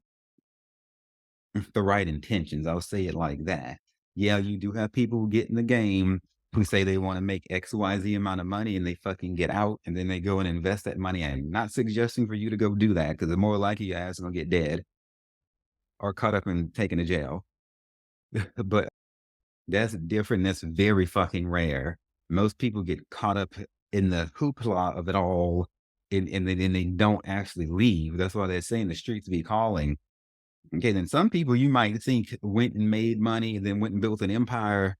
the right intentions. I'll say it like that. Yeah, you do have people who get in the game who say they want to make XYZ amount of money and they fucking get out and then they go and invest that money. I'm not suggesting for you to go do that because the more likely your ass is gonna get dead or caught up and taken to jail. But that's different. That's very fucking rare. Most people get caught up in the hoopla of it all and then they don't actually leave. That's why they're saying the streets be calling. Okay, then some people you might think went and made money and then went and built an empire.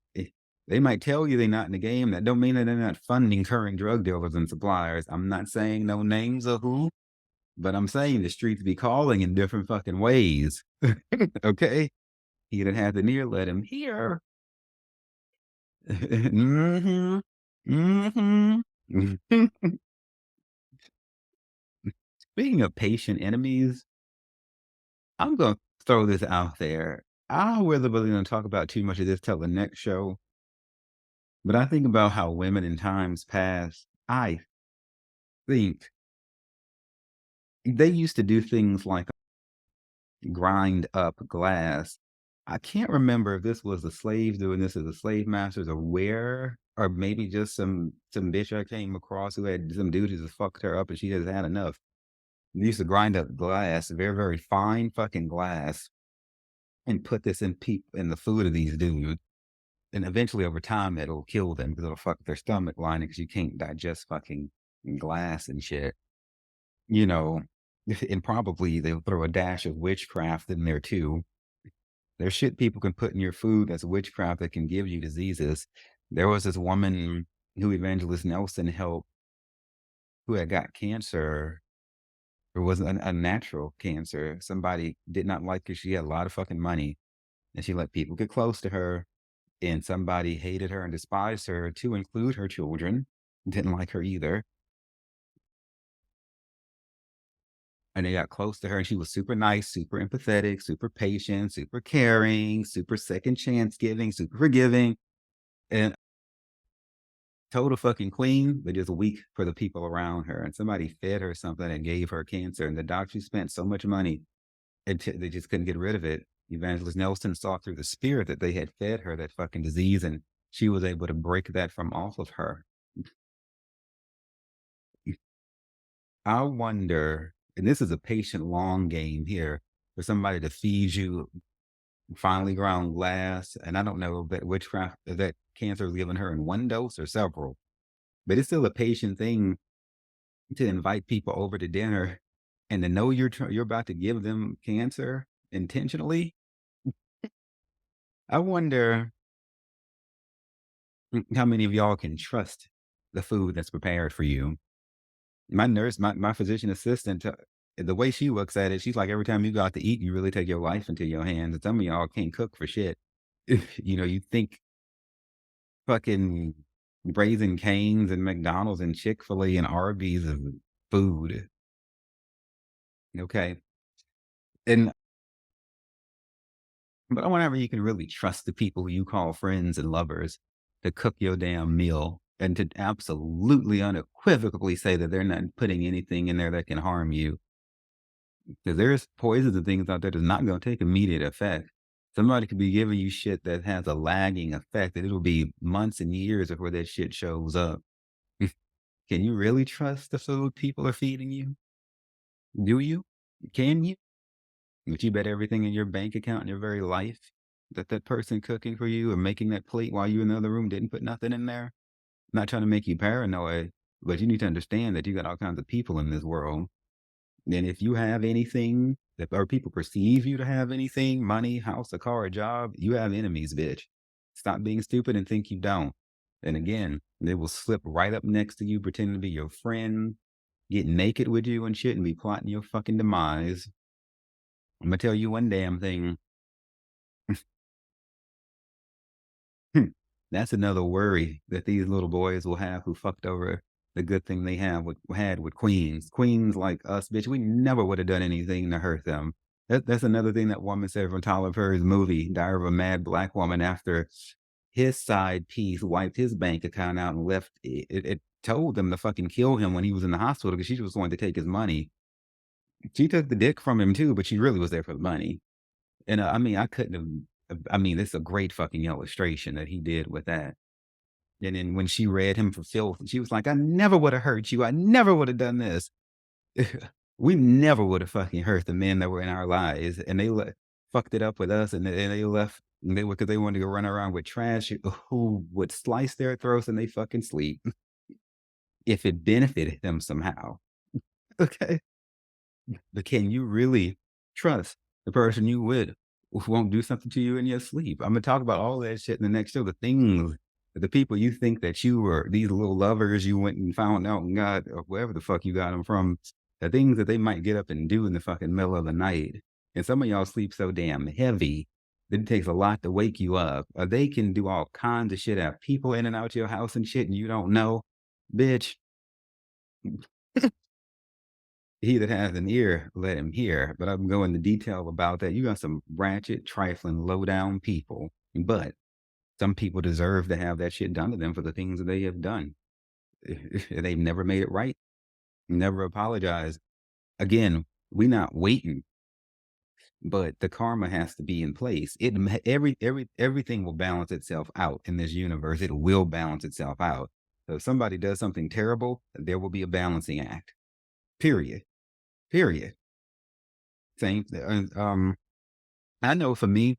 They might tell you they're not in the game. That don't mean that they're not funding current drug dealers and suppliers. I'm not saying no names of who, but I'm saying the streets be calling in different fucking ways. Okay? He that hath an ear, let him hear. Hmm. Hmm. Speaking of patient enemies, I'm gonna throw this out there. I don't really gonna talk about too much of this till the next show. But I think about how women in times past, I think they used to do things like grind up glass. I can't remember if this was the slaves doing this as the slave masters or where, or maybe just some bitch I came across who had some dudes who fucked her up and she just had enough. They used to grind up glass, very, very fine fucking glass, and put this in the food of these dudes. And eventually over time it'll kill them because it'll fuck their stomach lining because you can't digest fucking glass and shit, you know. And probably they'll throw a dash of witchcraft in there too. There's shit people can put in your food that's witchcraft that can give you diseases. There was this woman who Evangelist Nelson helped who had got cancer. It was a natural cancer. Somebody did not like her. She had a lot of fucking money and she let people get close to her. And somebody hated her and despised her, to include her children. Didn't like her either. And they got close to her, and she was super nice, super empathetic, super patient, super caring, super second chance giving, super forgiving, and total fucking queen, but just weak for the people around her. And somebody fed her something and gave her cancer, and the doctor spent so much money, and they just couldn't get rid of it. Evangelist Nelson saw through the spirit that they had fed her that fucking disease, and she was able to break that from off of her. I wonder, and this is a patient long game here, for somebody to feed you finely ground glass, and I don't know that witchcraft that cancer was given her in one dose or several, but it's still a patient thing to invite people over to dinner and to know you're about to give them cancer intentionally. I wonder how many of y'all can trust the food that's prepared for you. My nurse, my physician assistant, the way she looks at it, she's like, every time you go out to eat, you really take your life into your hands. And some of y'all can't cook for shit. You know, you think fucking Raising Cane's and McDonald's and Chick-fil-A and Arby's of food. Okay. And but whenever you can really trust the people who you call friends and lovers to cook your damn meal and to absolutely unequivocally say that they're not putting anything in there that can harm you. Because there's poisons and things out there that's not going to take immediate effect. Somebody could be giving you shit that has a lagging effect, that it'll be months and years before that shit shows up. Can you really trust the food people are feeding you? Do you? Can you? Would you bet everything in your bank account and your very life that that person cooking for you or making that plate while you in the other room didn't put nothing in there? Not trying to make you paranoid, but you need to understand that you got all kinds of people in this world. And if you have anything that or people perceive you to have anything, money, house, a car, a job, you have enemies, bitch. Stop being stupid and think you don't. And again, they will slip right up next to you, pretending to be your friend, get naked with you and shit, and be plotting your fucking demise. I'm gonna tell you one damn thing. Hmm. That's another worry that these little boys will have who fucked over the good thing they had with queens. Queens like us, bitch, we never would have done anything to hurt them. That's another thing that woman said from Tyler Perry's movie, Diary of a Mad Black Woman, after his side piece wiped his bank account out and left it told them to fucking kill him when he was in the hospital because she was going to take his money. She took the dick from him too, but she really was there for the money. And I mean, I couldn't have I mean, this is a great fucking illustration that he did with that. And then when she read him for filth, she was like, "I never would have hurt you. I never would have done this." We never would have fucking hurt the men that were in our lives, and fucked it up with us, and they left. And they because they wanted to go run around with trash who would slice their throats and they fucking sleep if it benefited them somehow. Okay, but can you really trust the person you with who won't do something to you in your sleep? I'm gonna talk about all that shit in the next show. The things, the people you think that you were, these little lovers you went and found out and got, or wherever the fuck you got them from, the things that they might get up and do in the fucking middle of the night. And some of y'all sleep so damn heavy that it takes a lot to wake you up. Or they can do all kinds of shit, have people in and out your house and shit, and you don't know. Bitch, he that has an ear, let him hear. But I'm going into detail about that. You got some ratchet, trifling, low down people. But some people deserve to have that shit done to them for the things that they have done. They've never made it right, never apologized. Again, we not waiting, but the karma has to be in place. Everything will balance itself out in this universe. It will balance itself out. So if somebody does something terrible, there will be a balancing act. Period. Period. Same. I know for me,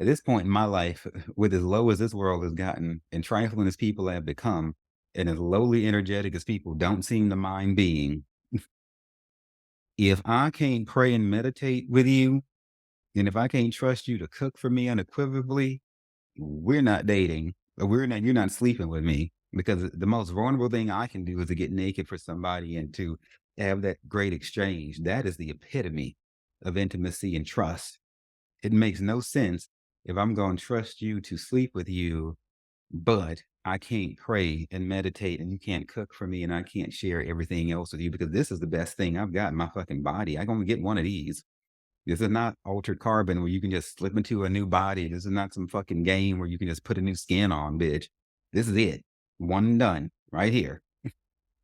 at this point in my life, with as low as this world has gotten and trifling as people have become, and as lowly energetic as people don't seem to mind being, if I can't pray and meditate with you, and if I can't trust you to cook for me unequivocally, we're not dating. Or you're not sleeping with me. Because the most vulnerable thing I can do is to get naked for somebody and to have that great exchange. That is the epitome of intimacy and trust. It makes no sense if I'm going to trust you to sleep with you, but I can't pray and meditate and you can't cook for me and I can't share everything else with you because this is the best thing I've got in my fucking body. I'm going to get one of these. This is not altered carbon where you can just slip into a new body. This is not some fucking game where you can just put a new skin on, bitch. This is it. One and done right here. This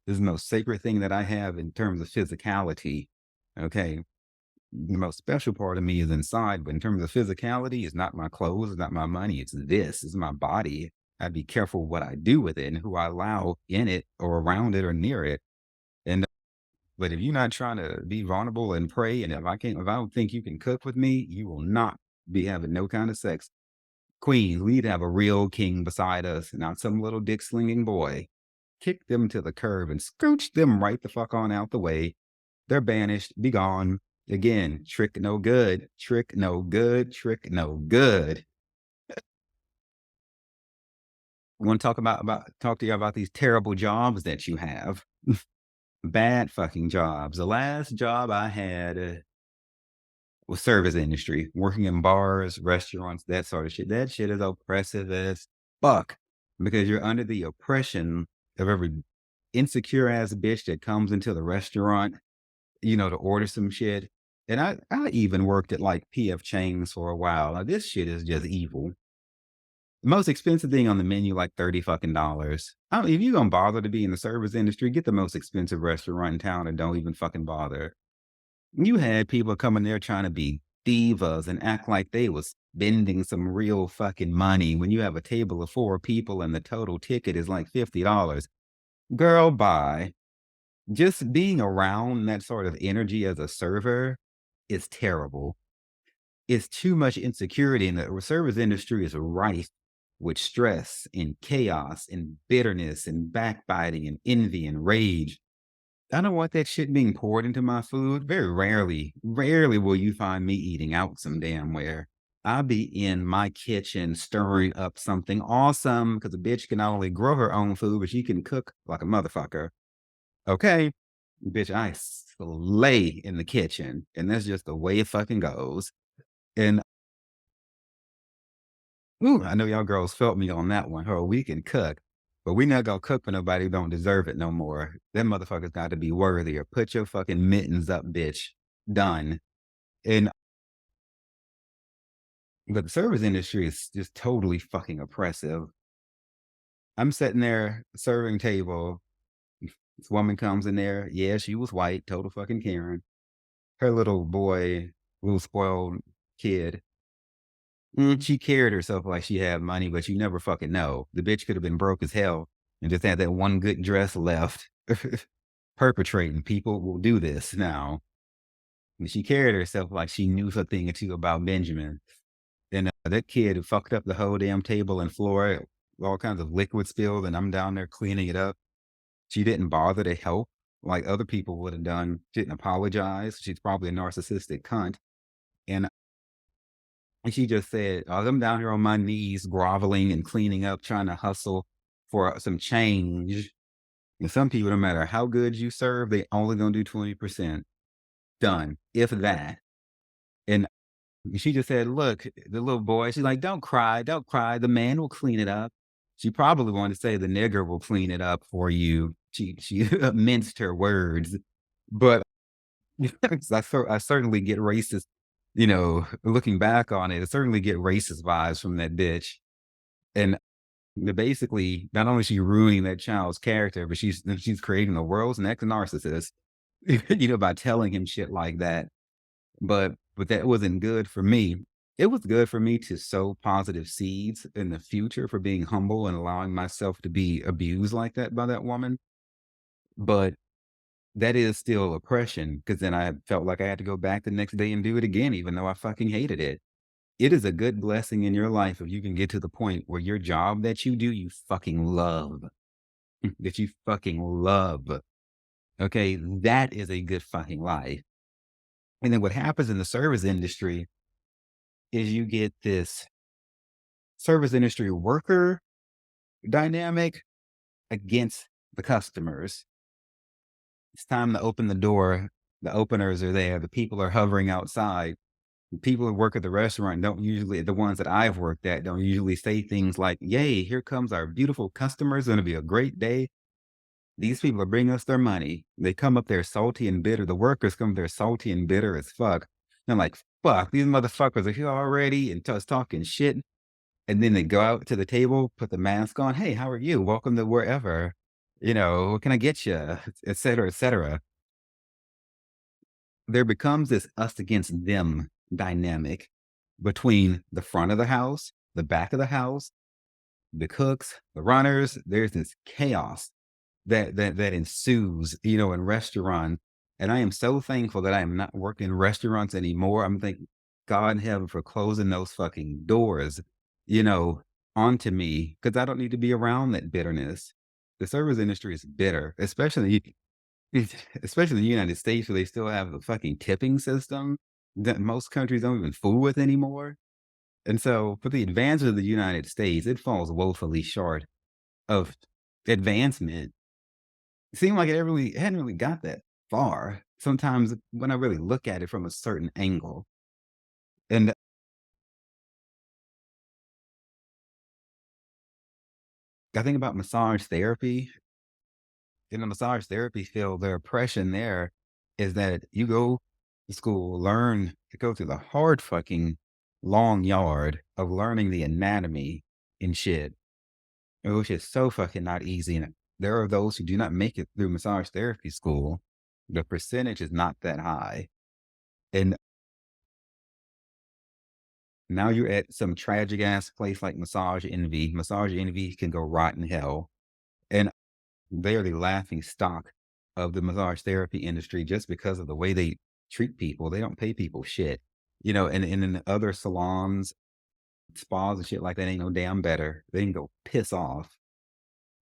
is the most sacred thing that I have in terms of physicality. Okay. The most special part of me is inside, but in terms of physicality, it's not my clothes, it's not my money, it's my body. I'd be careful what I do with it and who I allow in it or around it or near it. And but if you're not trying to be vulnerable and pray, and if I don't think you can cook with me, you will not be having no kind of sex. Queen, we need to have a real king beside us, not some little dick slinging boy. Kick them to the curb and scooch them right the fuck on out the way. They're banished. Be gone. Again, trick no good. Trick no good. Trick no good. I want to talk to you about these terrible jobs that you have. Bad fucking jobs. The last job I had was service industry, working in bars, restaurants, that sort of shit. That shit is oppressive as fuck because you're under the oppression of every insecure ass bitch that comes into the restaurant, to order some shit. And I even worked at like PF Chang's for a while. Now, this shit is just evil. The most expensive thing on the menu, like 30 fucking dollars. I mean, if you're gonna bother to be in the service industry, get the most expensive restaurant in town and don't even fucking bother. You had people coming there trying to be divas and act like they was spending some real fucking money when you have a table of 4 people and the total ticket is like $50. Girl, bye. Just being around that sort of energy as a server is terrible. It's too much insecurity, and the service industry is rife with stress and chaos and bitterness and backbiting and envy and rage. I don't want that shit being poured into my food. Very rarely will you find me eating out some damn where. I'll be in my kitchen stirring up something awesome because a bitch can not only grow her own food, but she can cook like a motherfucker. Okay. Bitch, I slay in the kitchen. And that's just the way it fucking goes. And ooh, I know y'all girls felt me on that one. Oh, we can cook, but we not gonna cook for nobody who don't deserve it no more. Them motherfuckers got to be worthier. Put your fucking mittens up, bitch. Done. And but the service industry is just totally fucking oppressive. I'm sitting there serving table. This woman comes in there. Yeah, she was white, total fucking Karen. Her little boy, little spoiled kid. She carried herself like she had money, but you never fucking know. The bitch could have been broke as hell and just had that one good dress left. Perpetrating people will do this now. And she carried herself like she knew something or two about Benjamin. And that kid who fucked up the whole damn table and floor, all kinds of liquid spilled, and I'm down there cleaning it up. She didn't bother to help like other people would have done. She didn't apologize. She's probably a narcissistic cunt. And she just said, I'm down here on my knees, groveling and cleaning up, trying to hustle for some change. And some people, no matter how good you serve, they only gonna do 20%. Done, if that. And she just said, look, the little boy, she's like, don't cry, don't cry. The man will clean it up. She probably wanted to say the nigger will clean it up for you. She minced her words, but I certainly get racist, looking back on it, I certainly get racist vibes from that bitch. And basically, not only is she ruining that child's character, but she's creating the world's next narcissist, by telling him shit like that. But that wasn't good for me. It was good for me to sow positive seeds in the future for being humble and allowing myself to be abused like that by that woman. But that is still oppression because then I felt like I had to go back the next day and do it again, even though I fucking hated it. It is a good blessing in your life if you can get to the point where your job that you do, you fucking love, that you fucking love. Okay. That is a good fucking life. And then what happens in the service industry is you get this service industry worker dynamic against the customers. It's time to open the door. The openers are there. The people are hovering outside. The people who work at the restaurant don't usually, the ones that I've worked at, don't usually say things like, yay, here comes our beautiful customers. It's going to be a great day. These people are bringing us their money. They come up there salty and bitter. The workers come there salty and bitter as fuck. And I'm like, fuck, these motherfuckers are here already and just talking shit. And then they go out to the table, put the mask on. Hey, how are you? Welcome to wherever. What can I get you? Et cetera, et cetera. There becomes this us against them dynamic between the front of the house, the back of the house, the cooks, the runners. There's this chaos that ensues, in restaurants. And I am so thankful that I am not working in restaurants anymore. I'm thank God in heaven for closing those fucking doors, you know, onto me because I don't need to be around that bitterness. The service industry is bitter, especially in the United States where they still have the fucking tipping system that most countries don't even fool with anymore. And so for the advantage of the United States, it falls woefully short of advancement. It seemed like it hadn't really got that far. Sometimes when I really look at it from a certain angle. And I think about massage therapy. In the massage therapy field, the oppression there is that you go to school, learn to go through the hard fucking long yard of learning the anatomy and shit, which is so fucking not easy. And there are those who do not make it through massage therapy school. The percentage is not that high. And Now you're at some tragic ass place like Massage Envy. Massage Envy can go rot in hell. And they are the laughing stock of the massage therapy industry just because of the way they treat people. They don't pay people shit. And in other salons, spas and shit like that ain't no damn better. They can go piss off.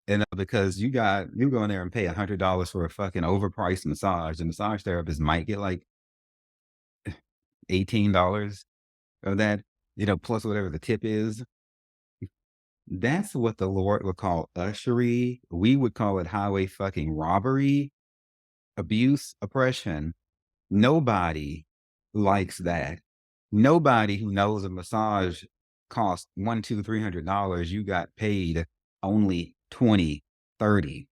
And because you go in there and pay $100 for a fucking overpriced massage, the massage therapist might get like $18 of that, plus whatever the tip is. That's what the Lord would call ushery. We would call it highway fucking robbery, abuse, oppression. Nobody likes that. Nobody who knows a massage costs one, two, $300. You got paid only 20, 30.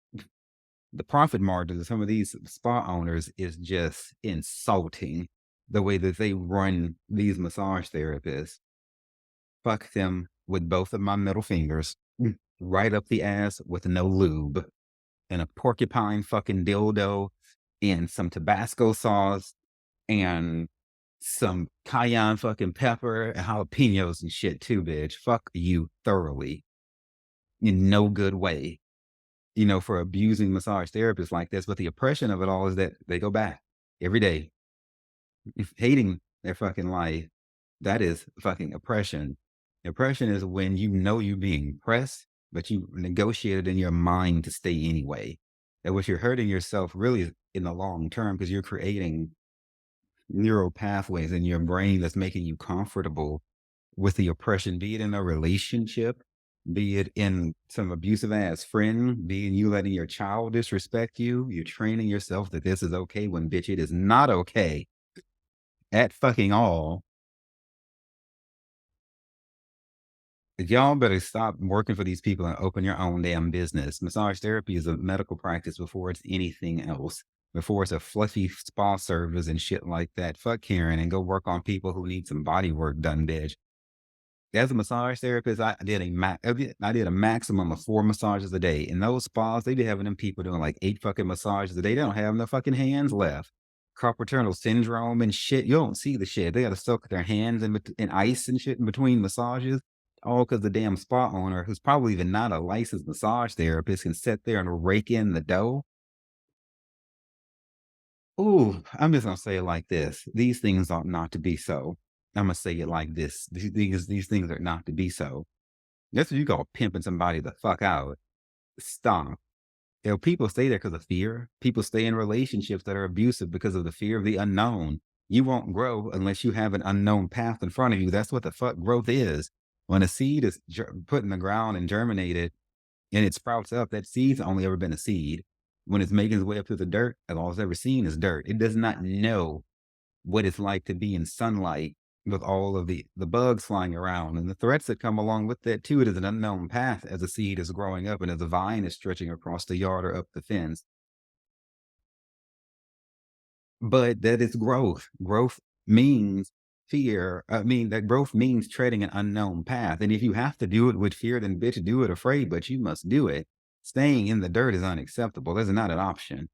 The profit margins of some of these spa owners is just insulting the way that they run these massage therapists. Fuck them with both of my middle fingers right up the ass with no lube and a porcupine fucking dildo and some Tabasco sauce and some cayenne fucking pepper and jalapenos and shit too, bitch. Fuck you thoroughly in no good way, for abusing massage therapists like this. But the oppression of it all is that they go back every day, hating their fucking life. That is fucking oppression. Oppression is when you know you're being pressed, but you negotiated in your mind to stay anyway. And what you're hurting yourself really in the long term because you're creating neural pathways in your brain that's making you comfortable with the oppression, be it in a relationship, be it in some abusive ass friend, be it you letting your child disrespect you. You're training yourself that this is okay when bitch, it is not okay at fucking all. Y'all better stop working for these people and open your own damn business. Massage therapy is a medical practice before it's anything else. Before it's a fluffy spa service and shit like that. Fuck Karen and go work on people who need some body work done, bitch. As a massage therapist, I did a maximum of 4 massages a day. In those spas, they be having them people doing like 8 fucking massages a day. They don't have no fucking hands left. Carpal tunnel syndrome and shit. You don't see the shit. They got to soak their hands in ice and shit in between massages. All because the damn spa owner, who's probably even not a licensed massage therapist, can sit there and rake in the dough. Ooh, I'm just gonna say it like this. These things ought not to be so. I'm gonna say it like this. These things are not to be so. That's what you call pimping somebody the fuck out. Stop. People stay there because of fear. People stay in relationships that are abusive because of the fear of the unknown. You won't grow unless you have an unknown path in front of you. That's what the fuck growth is. When a seed is put in the ground and germinated and it sprouts up, that seed's only ever been a seed. When it's making its way up through the dirt, all it's ever seen is dirt. It does not know what it's like to be in sunlight with all of the bugs flying around and the threats that come along with that too. It is an unknown path as a seed is growing up and as a vine is stretching across the yard or up the fence. But that is growth. Growth means fear. I mean, that growth means treading an unknown path. And if you have to do it with fear, then bitch, do it afraid, but you must do it. Staying in the dirt is unacceptable. That's not an option.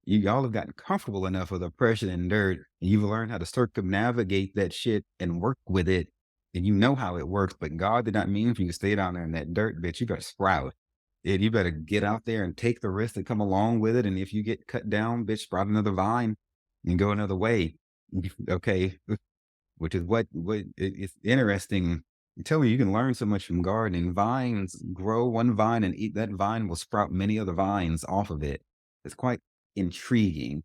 Y'all have gotten comfortable enough with oppression and dirt, and you've learned how to circumnavigate that shit and work with it. And you know how it works, but God did not mean for you to stay down there in that dirt, bitch. You better sprout. And you better get out there and take the risk that come along with it. And if you get cut down, bitch, sprout another vine and go another way. Okay. Which is it's interesting. Tell me, you can learn so much from gardening. Vines grow one vine and eat that vine will sprout many other vines off of it. It's quite intriguing,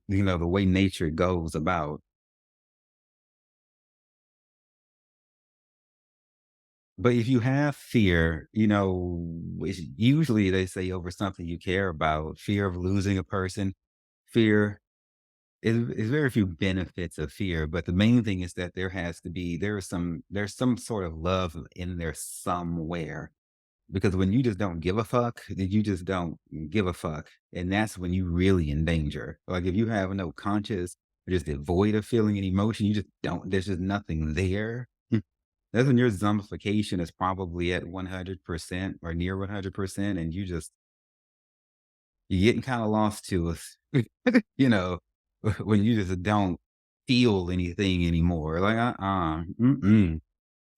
the way nature goes about. But if you have fear, it's usually they say over something you care about, fear of losing a person, fear is very few benefits of fear, but the main thing is that there's some sort of love in there somewhere. Because when you just don't give a fuck, then you just don't give a fuck. And that's when you really in danger. Like if you have no conscious or just devoid of feeling and emotion, you just don't, there's just nothing there. That's when your zombification is probably at 100% or near 100%. And you're getting kind of lost to us, you know, when you just don't feel anything anymore. Like, mm-mm.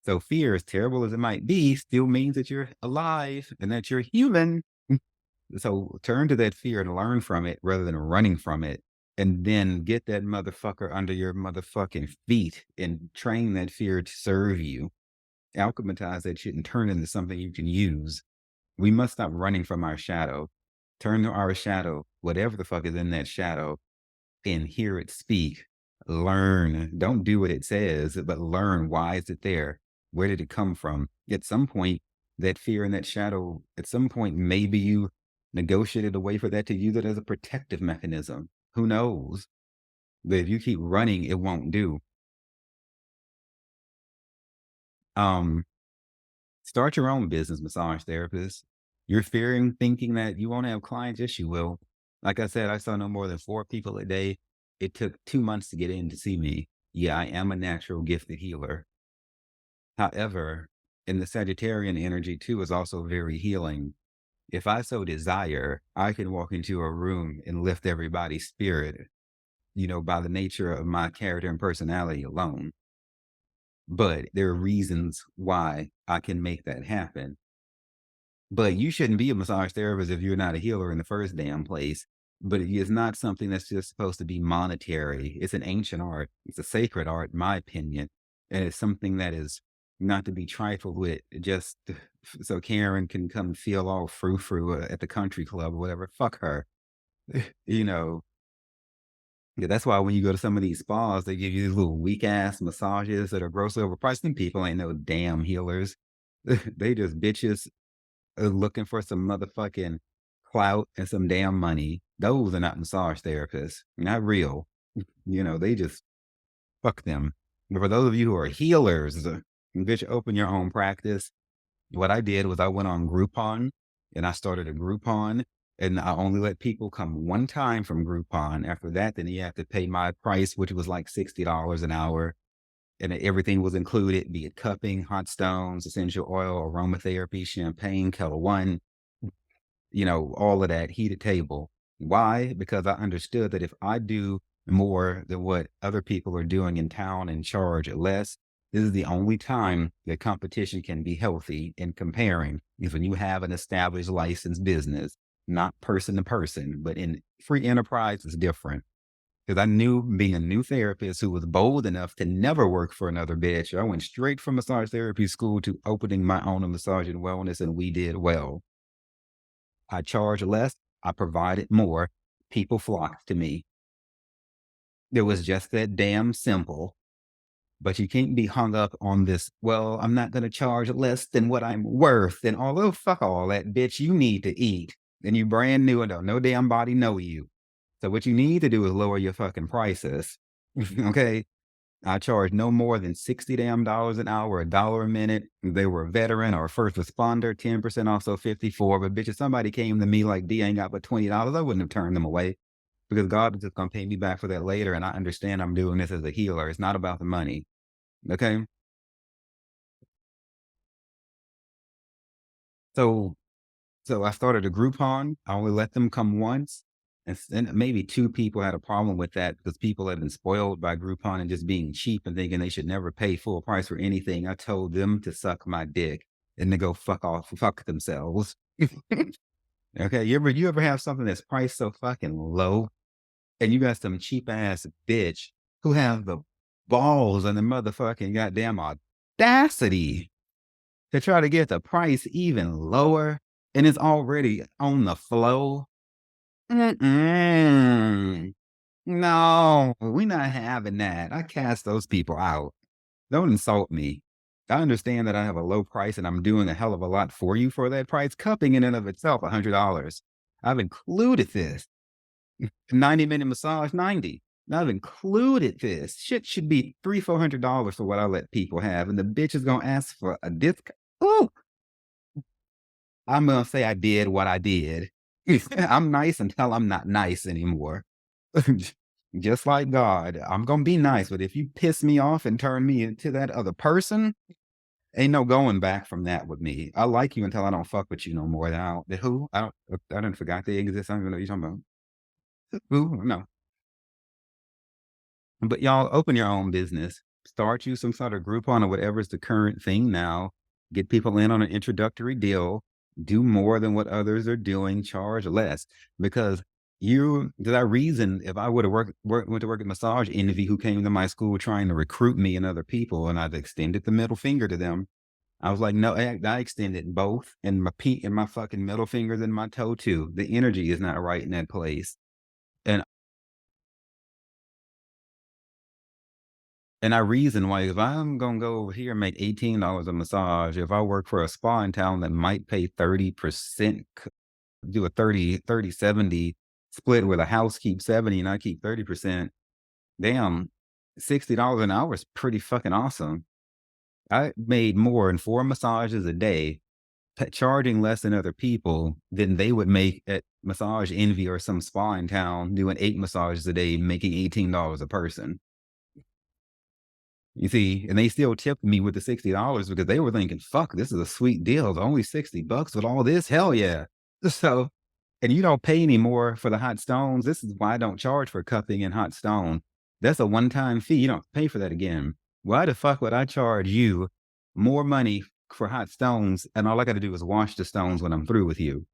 So fear, as terrible as it might be, still means that you're alive and that you're human. So turn to that fear and learn from it rather than running from it. And then get that motherfucker under your motherfucking feet and train that fear to serve you. Alchemize that shit and turn it into something you can use. We must stop running from our shadow. Turn to our shadow, whatever the fuck is in that shadow, and hear it speak. Learn. Don't do what it says, but learn, why is it there? Where did it come from? At some point, that fear and that shadow, at some point, maybe you negotiated a way for that to use it as a protective mechanism. Who knows? But if you keep running, it won't do. Um, Start your own business, massage therapist. You're fearing thinking that you won't have clients. Yes, you will. Like I said, I saw no more than 4 people a day. It took 2 months to get in to see me. Yeah, I am a natural gifted healer. However, in the Sagittarian energy too is also very healing. If I so desire, I can walk into a room and lift everybody's spirit, by the nature of my character and personality alone. But there are reasons why I can make that happen. But you shouldn't be a massage therapist if you're not a healer in the first damn place. But it is not something that's just supposed to be monetary. It's an ancient art. It's a sacred art, in my opinion. And it's something that is not to be trifled with just so Karen can come feel all frou-frou at the country club or whatever. Fuck her. you know, yeah, that's why when you go to some of these spas, they give you these little weak ass massages that are grossly overpriced. Them people ain't no damn healers. They just bitches looking for some motherfucking clout and some damn money. Those are not massage therapists. Not real. They just fuck them. But for those of you who are healers, bitch, open your own practice. What I did was I went on Groupon and I started a Groupon, and I only let people come one time from Groupon. After that, then you have to pay my price, which was like $60 an hour. And everything was included, be it cupping, hot stones, essential oil, aromatherapy, champagne, Kettle One, all of that heated table. Why? Because I understood that if I do more than what other people are doing in town and charge less, this is the only time that competition can be healthy in comparing is when you have an established licensed business, not person to person, but in free enterprise is different. Because I knew being a new therapist who was bold enough to never work for another bitch, I went straight from massage therapy school to opening my own massage and wellness, and we did well. I charge less, I provided more, people flocked to me. It was just that damn simple. But you can't be hung up on this, well, I'm not going to charge less than what I'm worth. And although fuck all that, bitch, you need to eat. And you brand new and don't no damn body know you. So what you need to do is lower your fucking prices. Okay. I charge no more than 60 damn dollars an hour, $1 a minute. If they were a veteran or a first responder, 10% off, so 54. But bitch, if somebody came to me like D ain't got but $20, I wouldn't have turned them away because God is just gonna pay me back for that later. And I understand I'm doing this as a healer. It's not about the money. Okay. So So I started a Groupon. I only let them come once. And maybe 2 people had a problem with that because people had been spoiled by Groupon and just being cheap and thinking they should never pay full price for anything. I told them to suck my dick and to go fuck off, fuck themselves. Okay. You ever have something that's priced so fucking low and you got some cheap ass bitch who have the balls and the motherfucking goddamn audacity to try to get the price even lower, and it's already on the flow. Mm-mm. No, we not having that. I cast those people out. Don't insult me. I understand that I have a low price and I'm doing a hell of a lot for you for that price. Cupping in and of itself, $100. I've included this. 90-minute massage, 90. Now I've included this. Shit should be $300-$400 for what I let people have. And the bitch is gonna ask for a discount. Ooh, I'm gonna say I did what I did. I'm nice until I'm not nice anymore. Just like God, I'm gonna be nice, but if you piss me off and turn me into that other person, ain't no going back from that with me. I like you until I don't fuck with you no more. Then the who? I don't forgot they exist. I don't even know what you're talking about. Who? No. But y'all open your own business. start you some sort of Groupon or whatever is the current thing now. Get people in on an introductory deal. Do more than what others are doing. Charge less because you. That reason, if I would have went to work at Massage Envy, who came to my school trying to recruit me and other people, and I've extended the middle finger to them. I was like, no, I extended both, and my fucking middle fingers and my toe too. The energy is not right in that place, and I reason why if I'm gonna go over here and make $18 a massage, if I work for a spa in town that might pay 30%, do a 30-70 split where the house keeps 70 and I keep 30%, damn, $60 an hour is pretty fucking awesome. I made more in 4 massages a day, charging less than other people than they would make at Massage Envy or some spa in town doing 8 massages a day, making $18 a person. You see, and they still tipped me with the $60 because they were thinking, "Fuck, this is a sweet deal. It's only $60 with all this. Hell yeah!" So, and you don't pay any more for the hot stones. This is why I don't charge for cupping and hot stone. That's a one-time fee. You don't pay for that again. Why the fuck would I charge you more money for hot stones and all I got to do is wash the stones when I'm through with you?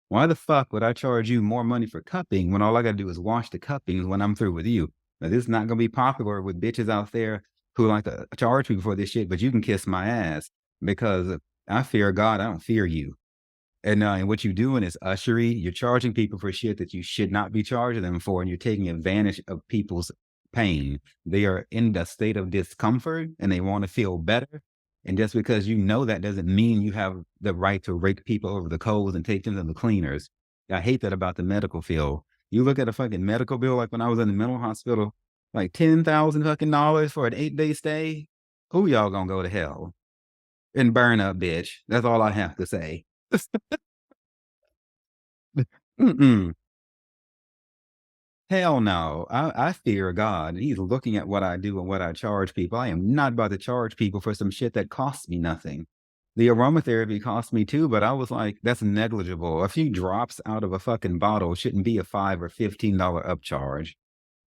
Why the fuck would I charge you more money for cupping when all I gotta do is wash the cuppings when I'm through with you? Now, this is not gonna be popular with bitches out there who like to charge people for this shit, but you can kiss my ass because I fear God, I don't fear you. And what you're doing is ushery. You're charging people for shit that you should not be charging them for, and you're taking advantage of people's pain. They are in the state of discomfort and they want to feel better. And just because you know that doesn't mean you have the right to rake people over the coals and take them to the cleaners. I hate that about the medical field. You look at a fucking medical bill, like when I was in the mental hospital, like 10,000 fucking dollars for an 8-day stay. Who y'all gonna go to hell and burn up, bitch? That's all I have to say. Mm-mm. Hell no. I fear God. He's looking at what I do and what I charge people. I am not about to charge people for some shit that costs me nothing. The aromatherapy cost me too, but I was like, that's negligible. A few drops out of a fucking bottle shouldn't be a $5 or $15 upcharge.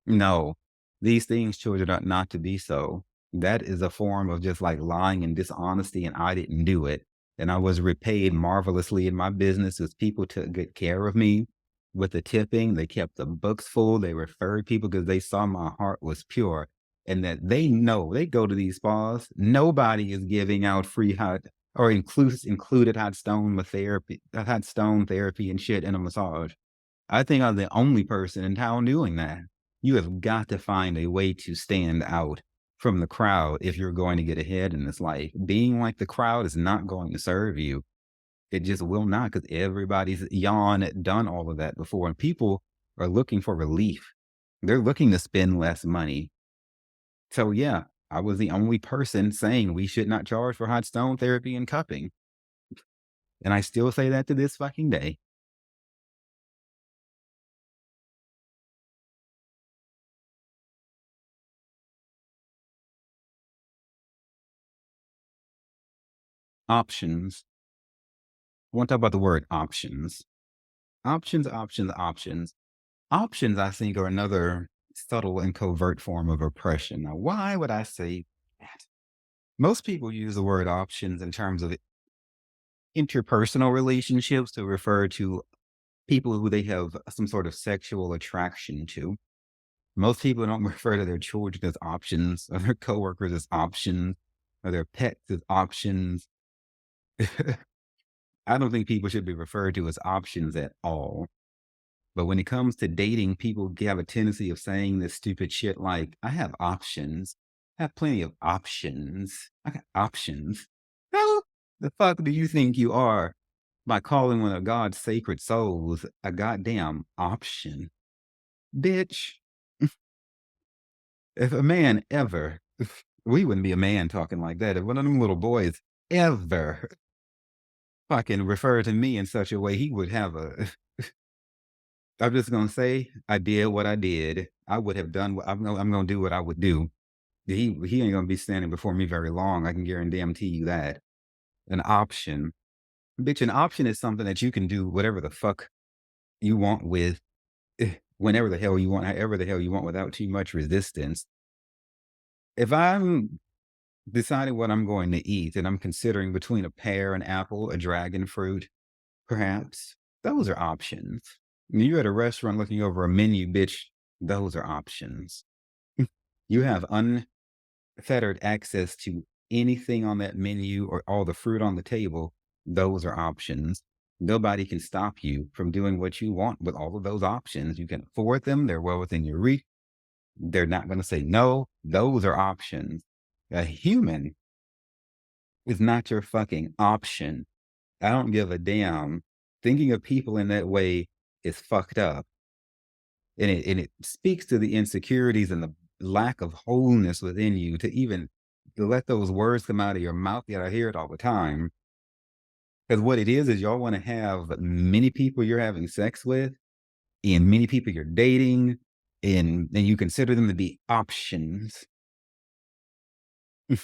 No, these things children are not to be so. That is a form of just like lying and dishonesty, and I didn't do it. And I was repaid marvelously in my business as people took good care of me with the tipping. They kept the books full. They referred people because they saw my heart was pure and that they know they go to these spas. Nobody is giving out free hot or included hot stone therapy and shit in a massage. I think I'm the only person in town doing that. You have got to find a way to stand out from the crowd if you're going to get ahead in this life. Being like the crowd is not going to serve you. It just will not because everybody's done all of that before. And people are looking for relief. They're looking to spend less money. So, yeah, I was the only person saying we should not charge for hot stone therapy and cupping. And I still say that to this fucking day. Options. I want to talk about the word options. Options, options, options. Options, I think, are another subtle and covert form of oppression. Now, why would I say that? Most people use the word options in terms of interpersonal relationships to refer to people who they have some sort of sexual attraction to. Most people don't refer to their children as options, or their coworkers as options, or their pets as options. I don't think people should be referred to as options at all. But when it comes to dating, people have a tendency of saying this stupid shit like, I have options. I have plenty of options. I got options. Who the fuck do you think you are by calling one of God's sacred souls a goddamn option? Bitch, if a man ever, we wouldn't be a man talking like that. If one of them little boys ever fucking refer to me in such a way, he would have a I'm just gonna say I did what I did. I would have done what I'm gonna do what I would do. He ain't gonna be standing before me very long. I can guarantee you that. An option. Bitch, an option is something that you can do whatever the fuck you want with whenever the hell you want, however the hell you want without too much resistance. If I'm deciding what I'm going to eat and I'm considering between a pear, an apple, a dragon fruit, perhaps, those are options. When you're at a restaurant looking over a menu, bitch, those are options. You have unfettered access to anything on that menu or all the fruit on the table. Those are options. Nobody can stop you from doing what you want with all of those options. You can afford them, they're well within your reach. They're not going to say no. Those are options. A human is not your fucking option. I don't give a damn. Thinking of people in that way is fucked up. And it speaks to the insecurities and the lack of wholeness within you to even let those words come out of your mouth. Yet I hear it all the time. Because what it is y'all want to have many people you're having sex with and many people you're dating, and you consider them to be options. I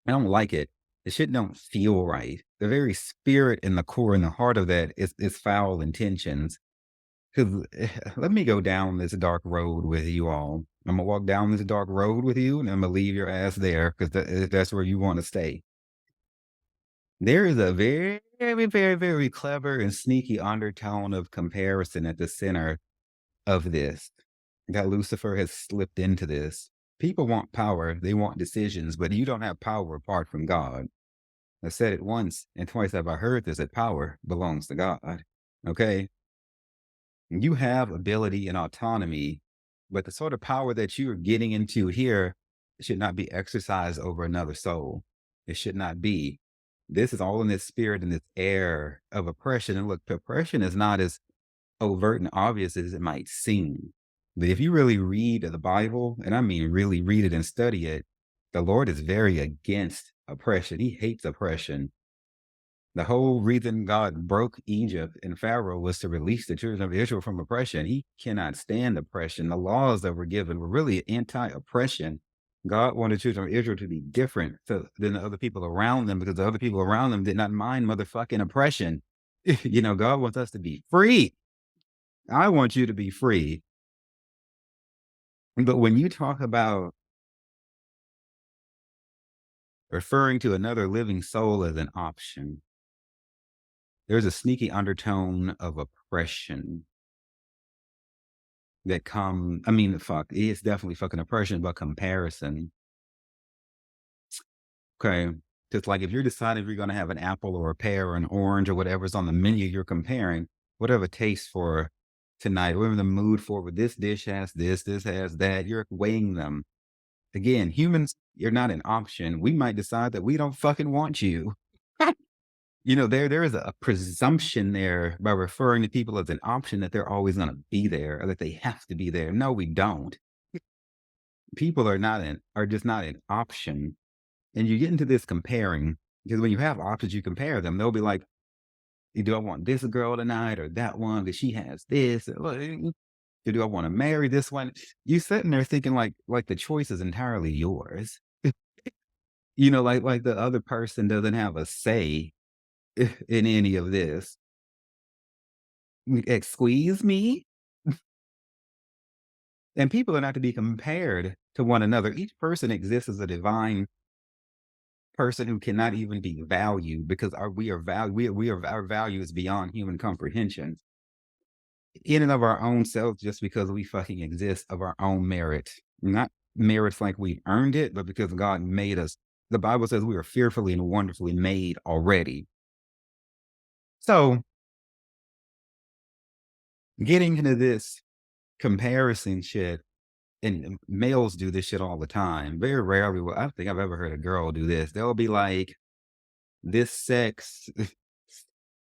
don't like it. The shit don't feel right. The very spirit and the core and the heart of that is foul intentions. Because let me go down this dark road with you all. I'm gonna walk down this dark road with you, and I'm gonna leave your ass there because that's where you want to stay. There is a very, very, very clever and sneaky undertone of comparison at the center of this. That Lucifer has slipped into this. People want power, they want decisions, but you don't have power apart from God. I said it once and twice have I heard this, that power belongs to God. Okay? You have ability and autonomy, but the sort of power that you're getting into here should not be exercised over another soul. It should not be. This is all in this spirit and this air of oppression. And look, oppression is not as overt and obvious as it might seem. But if you really read the Bible, and I mean really read it and study it, the Lord is very against oppression. He hates oppression. The whole reason God broke Egypt and Pharaoh was to release the children of Israel from oppression. He cannot stand oppression. The laws that were given were really anti-oppression. God wanted the children of Israel to be different than the other people around them because the other people around them did not mind motherfucking oppression. God wants us to be free. I want you to be free. But when you talk about referring to another living soul as an option, there's a sneaky undertone of oppression that I mean, fuck, it's definitely fucking oppression, but comparison. Okay. Just like if you're deciding if you're going to have an apple or a pear or an orange or whatever's on the menu, you're comparing whatever taste for tonight, whatever the mood for, with this dish has this has that. You're weighing them. Again, humans, you're not an option. We might decide that we don't fucking want you. There is a presumption there by referring to people as an option that they're always going to be there or that they have to be there. No, we don't. People are just not an option. And you get into this comparing because when you have options, you compare them. They'll be like, do I want this girl tonight or that one? Because she has this. Do I want to marry this one? You sitting there thinking like the choice is entirely yours. Like the other person doesn't have a say in any of this. Squeeze me? And people are not to be compared to one another. Each person exists as a divine person who cannot even be valued because our value is beyond human comprehension. In and of our own selves, just because we fucking exist of our own merit. Not merits like we earned it, but because God made us. The Bible says we are fearfully and wonderfully made already. So getting into this comparison shit, and males do this shit all the time. Very rarely I don't think I've ever heard a girl do this. They'll be like, this sex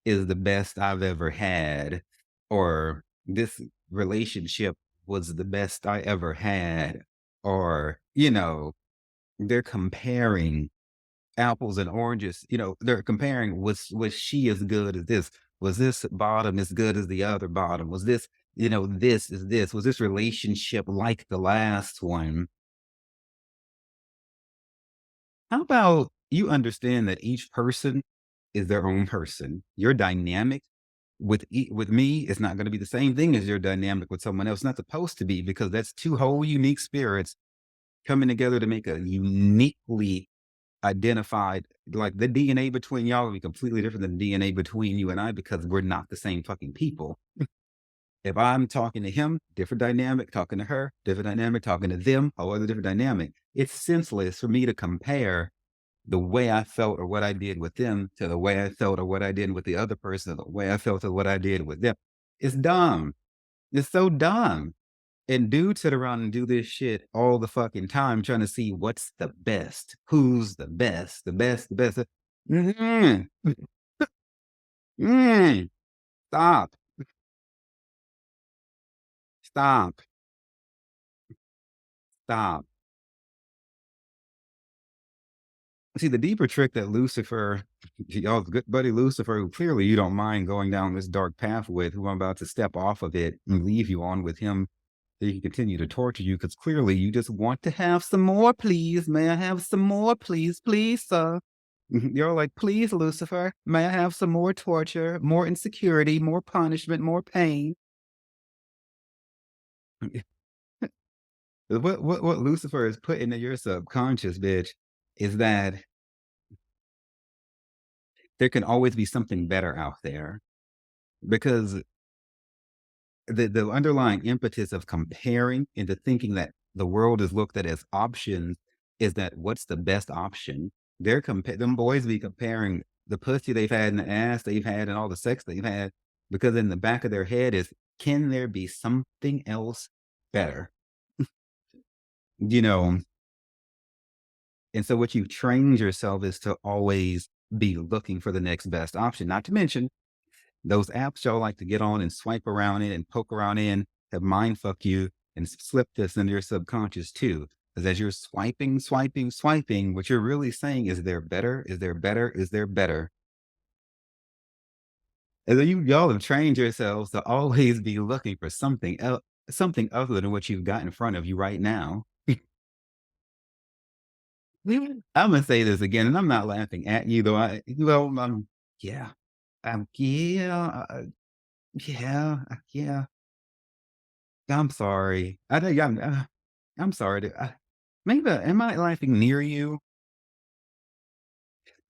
is the best I've ever had, or this relationship was the best I ever had, or, they're comparing apples and oranges. They're comparing, was she as good as this? Was this bottom as good as the other bottom? Was this, this is this? Was this relationship like the last one? How about you understand that each person is their own person? Your dynamic with me is not going to be the same thing as your dynamic with someone else. It's not supposed to be because that's two whole unique spirits coming together to make a uniquely identified, like the DNA between y'all will be completely different than the DNA between you and I because we're not the same fucking people. If I'm talking to him, different dynamic, talking to her, different dynamic, talking to them, whole other different dynamic. It's senseless for me to compare the way I felt or what I did with them to the way I felt or what I did with the other person, or the way I felt or what I did with them. It's dumb. It's so dumb. And dudes sit around and do this shit all the fucking time, trying to see what's the best, who's the best, the best, the best. Mm, mm, stop, stop, stop. See, the deeper trick that Lucifer, y'all's good buddy Lucifer, who clearly you don't mind going down this dark path with, who I'm about to step off of it and leave you on with him, so he can continue to torture you, because clearly you just want to have some more, please. May I have some more, please, please, sir? You're like, please, Lucifer, may I have some more torture, more insecurity, more punishment, more pain? What Lucifer is put into your subconscious, bitch, is that there can always be something better out there, because the underlying impetus of comparing into thinking that the world is looked at as options is that what's the best option? Them boys be comparing the pussy they've had and the ass they've had and all the sex they've had, because in the back of their head is, can there be something else better? You know, and so what you've trained yourself is to always be looking for the next best option. Not to mention those apps y'all like to get on and swipe around in and poke around in have mind fuck you and slip this into your subconscious too. Because as you're swiping, swiping, swiping, what you're really saying is there better? Is there better? Is there better? And then y'all have trained yourselves to always be looking for something else, something other than what you've got in front of you right now. I'm gonna say this again, and I'm not laughing at you though. Yeah, yeah, yeah, yeah. I'm sorry. I think I'm sorry. Maybe am I laughing near you?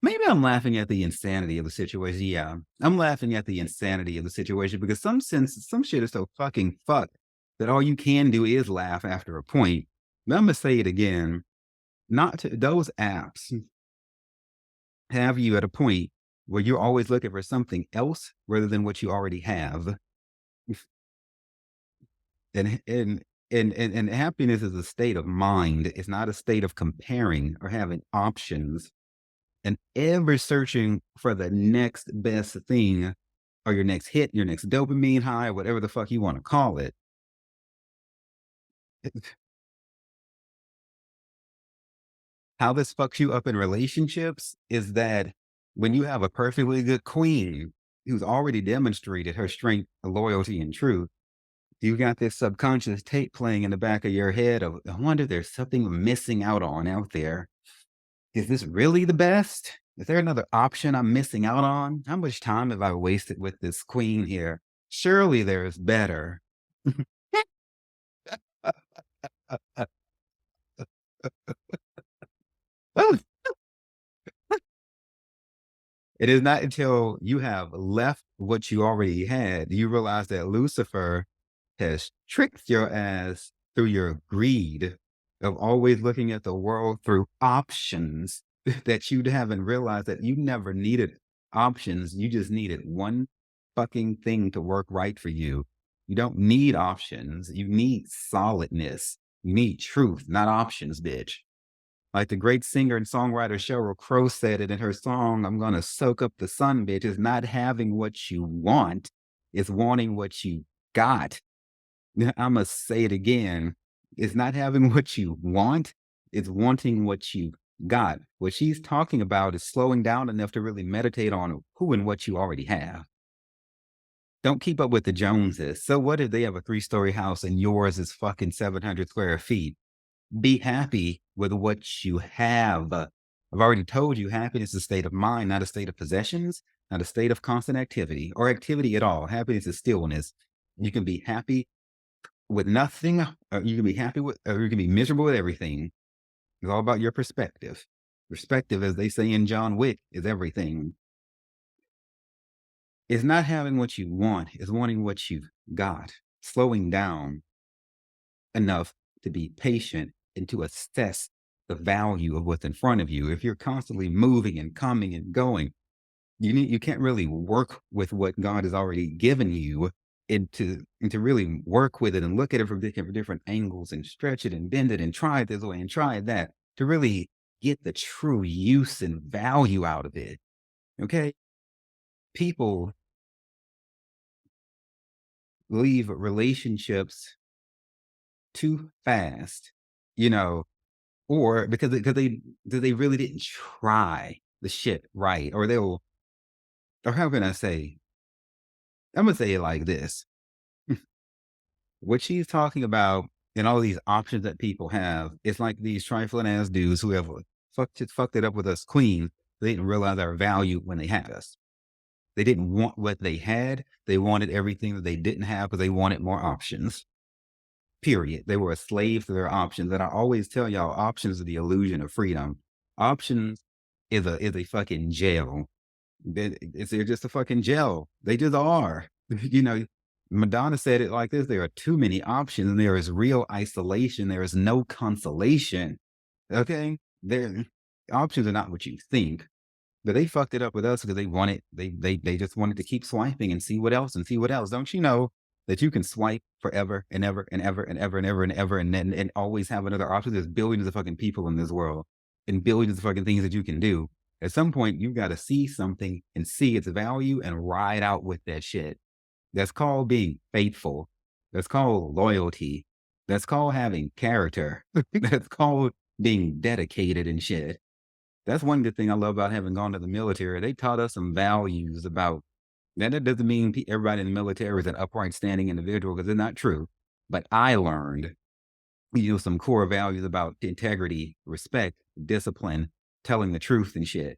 Maybe I'm laughing at the insanity of the situation. Yeah, I'm laughing at the insanity of the situation because some shit is so fucking fucked that all you can do is laugh after a point. But I'm gonna say it again. Not to, those apps have you at a point where you're always looking for something else rather than what you already have. And happiness is a state of mind. It's not a state of comparing or having options and ever searching for the next best thing or your next hit, your next dopamine high, whatever the fuck you want to call it. How this fucks you up in relationships is that when you have a perfectly good queen who's already demonstrated her strength, loyalty, and truth, you got this subconscious tape playing in the back of your head of, I wonder if there's something I'm missing out on out there. Is this really the best? Is there another option I'm missing out on? How much time have I wasted with this queen here? Surely there's better. It is not until you have left what you already had, do you realize that Lucifer has tricked your ass through your greed of always looking at the world through options that you haven't realized that you never needed options. You just needed one fucking thing to work right for you. You don't need options. You need solidness. You need truth, not options, bitch. Like the great singer and songwriter Sheryl Crow said it in her song, I'm gonna soak up the sun, bitch. Is not having what you want, it's wanting what you got. I'm gonna say it again. It's not having what you want, it's wanting what you got. What she's talking about is slowing down enough to really meditate on who and what you already have. Don't keep up with the Joneses. So what if they have a 3-story house and yours is fucking 700 square feet? Be happy with what you have. I've already told you happiness is a state of mind, not a state of possessions, not a state of constant activity or activity at all. Happiness is stillness. You can be happy with nothing, or you can be happy with, or you can be miserable with everything. It's all about your perspective. Perspective, as they say in John Wick, is everything. It's not having what you want, it's wanting what you've got. Slowing down enough to be patient and to assess the value of what's in front of you. If you're constantly moving and coming and going, you can't really work with what God has already given you and to really work with it and look at it from different angles and stretch it and bend it and try it this way and try it that to really get the true use and value out of it. Okay. People leave relationships too fast, you know, or because they really didn't try the shit right, or they'll or how can I say? I'm gonna say it like this: what she's talking about and all these options that people have, it's like these trifling ass dudes who have fucked it up with us queens. They didn't realize our value when they had us. They didn't want what they had. They wanted everything that they didn't have because they wanted more options. Period. They were a slave to their options. And I always tell y'all, options are the illusion of freedom. Options is a fucking jail. They're just a fucking jail. They just are. You know, Madonna said it like this: there are too many options, and there is real isolation. There is no consolation. Okay, there options are not what you think. But they fucked it up with us because they just wanted to keep swiping and see what else and see what else. Don't you know that you can swipe forever and ever and ever and ever and ever and ever and always have another option? There's billions of fucking people in this world and billions of fucking things that you can do. At some point, you got to see something and see its value and ride out with that shit. That's called being faithful. That's called loyalty. That's called having character. That's called being dedicated and shit. That's one good thing I love about having gone to the military. They taught us some values about that doesn't mean everybody in the military is an upright standing individual because it's not true. But I learned, some core values about integrity, respect, discipline, telling the truth and shit.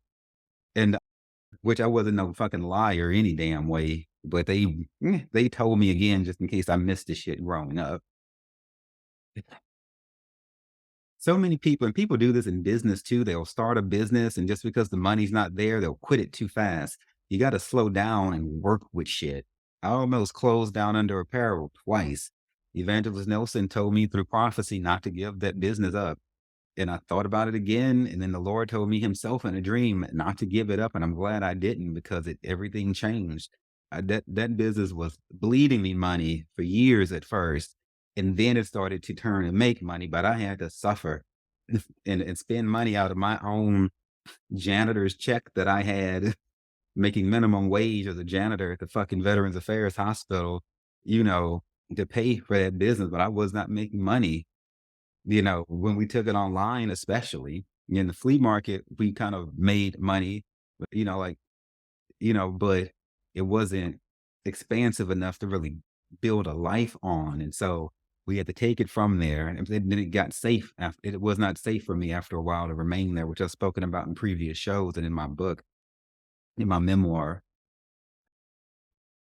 And which I wasn't no fucking liar any damn way. But they told me again just in case I missed the shit growing up. So many people, and people do this in business too. They'll start a business, and just because the money's not there, they'll quit it too fast. You got to slow down and work with shit. I almost closed down under apparel twice. Evangelist Nelson told me through prophecy not to give that business up. And I thought about it again, and then the Lord told me himself in a dream not to give it up, and I'm glad I didn't because everything changed. That business was bleeding me money for years at first, and then it started to turn and make money, but I had to suffer and spend money out of my own janitor's check that I had making minimum wage as a janitor at the fucking Veterans Affairs Hospital, you know, to pay for that business, but I was not making money. When we took it online, especially in the flea market, we kind of made money, but, but it wasn't expansive enough to really build a life on. And so we had to take it from there. And then it got safe. It was not safe for me after a while to remain there, which I've spoken about in previous shows and in my book, in my memoir.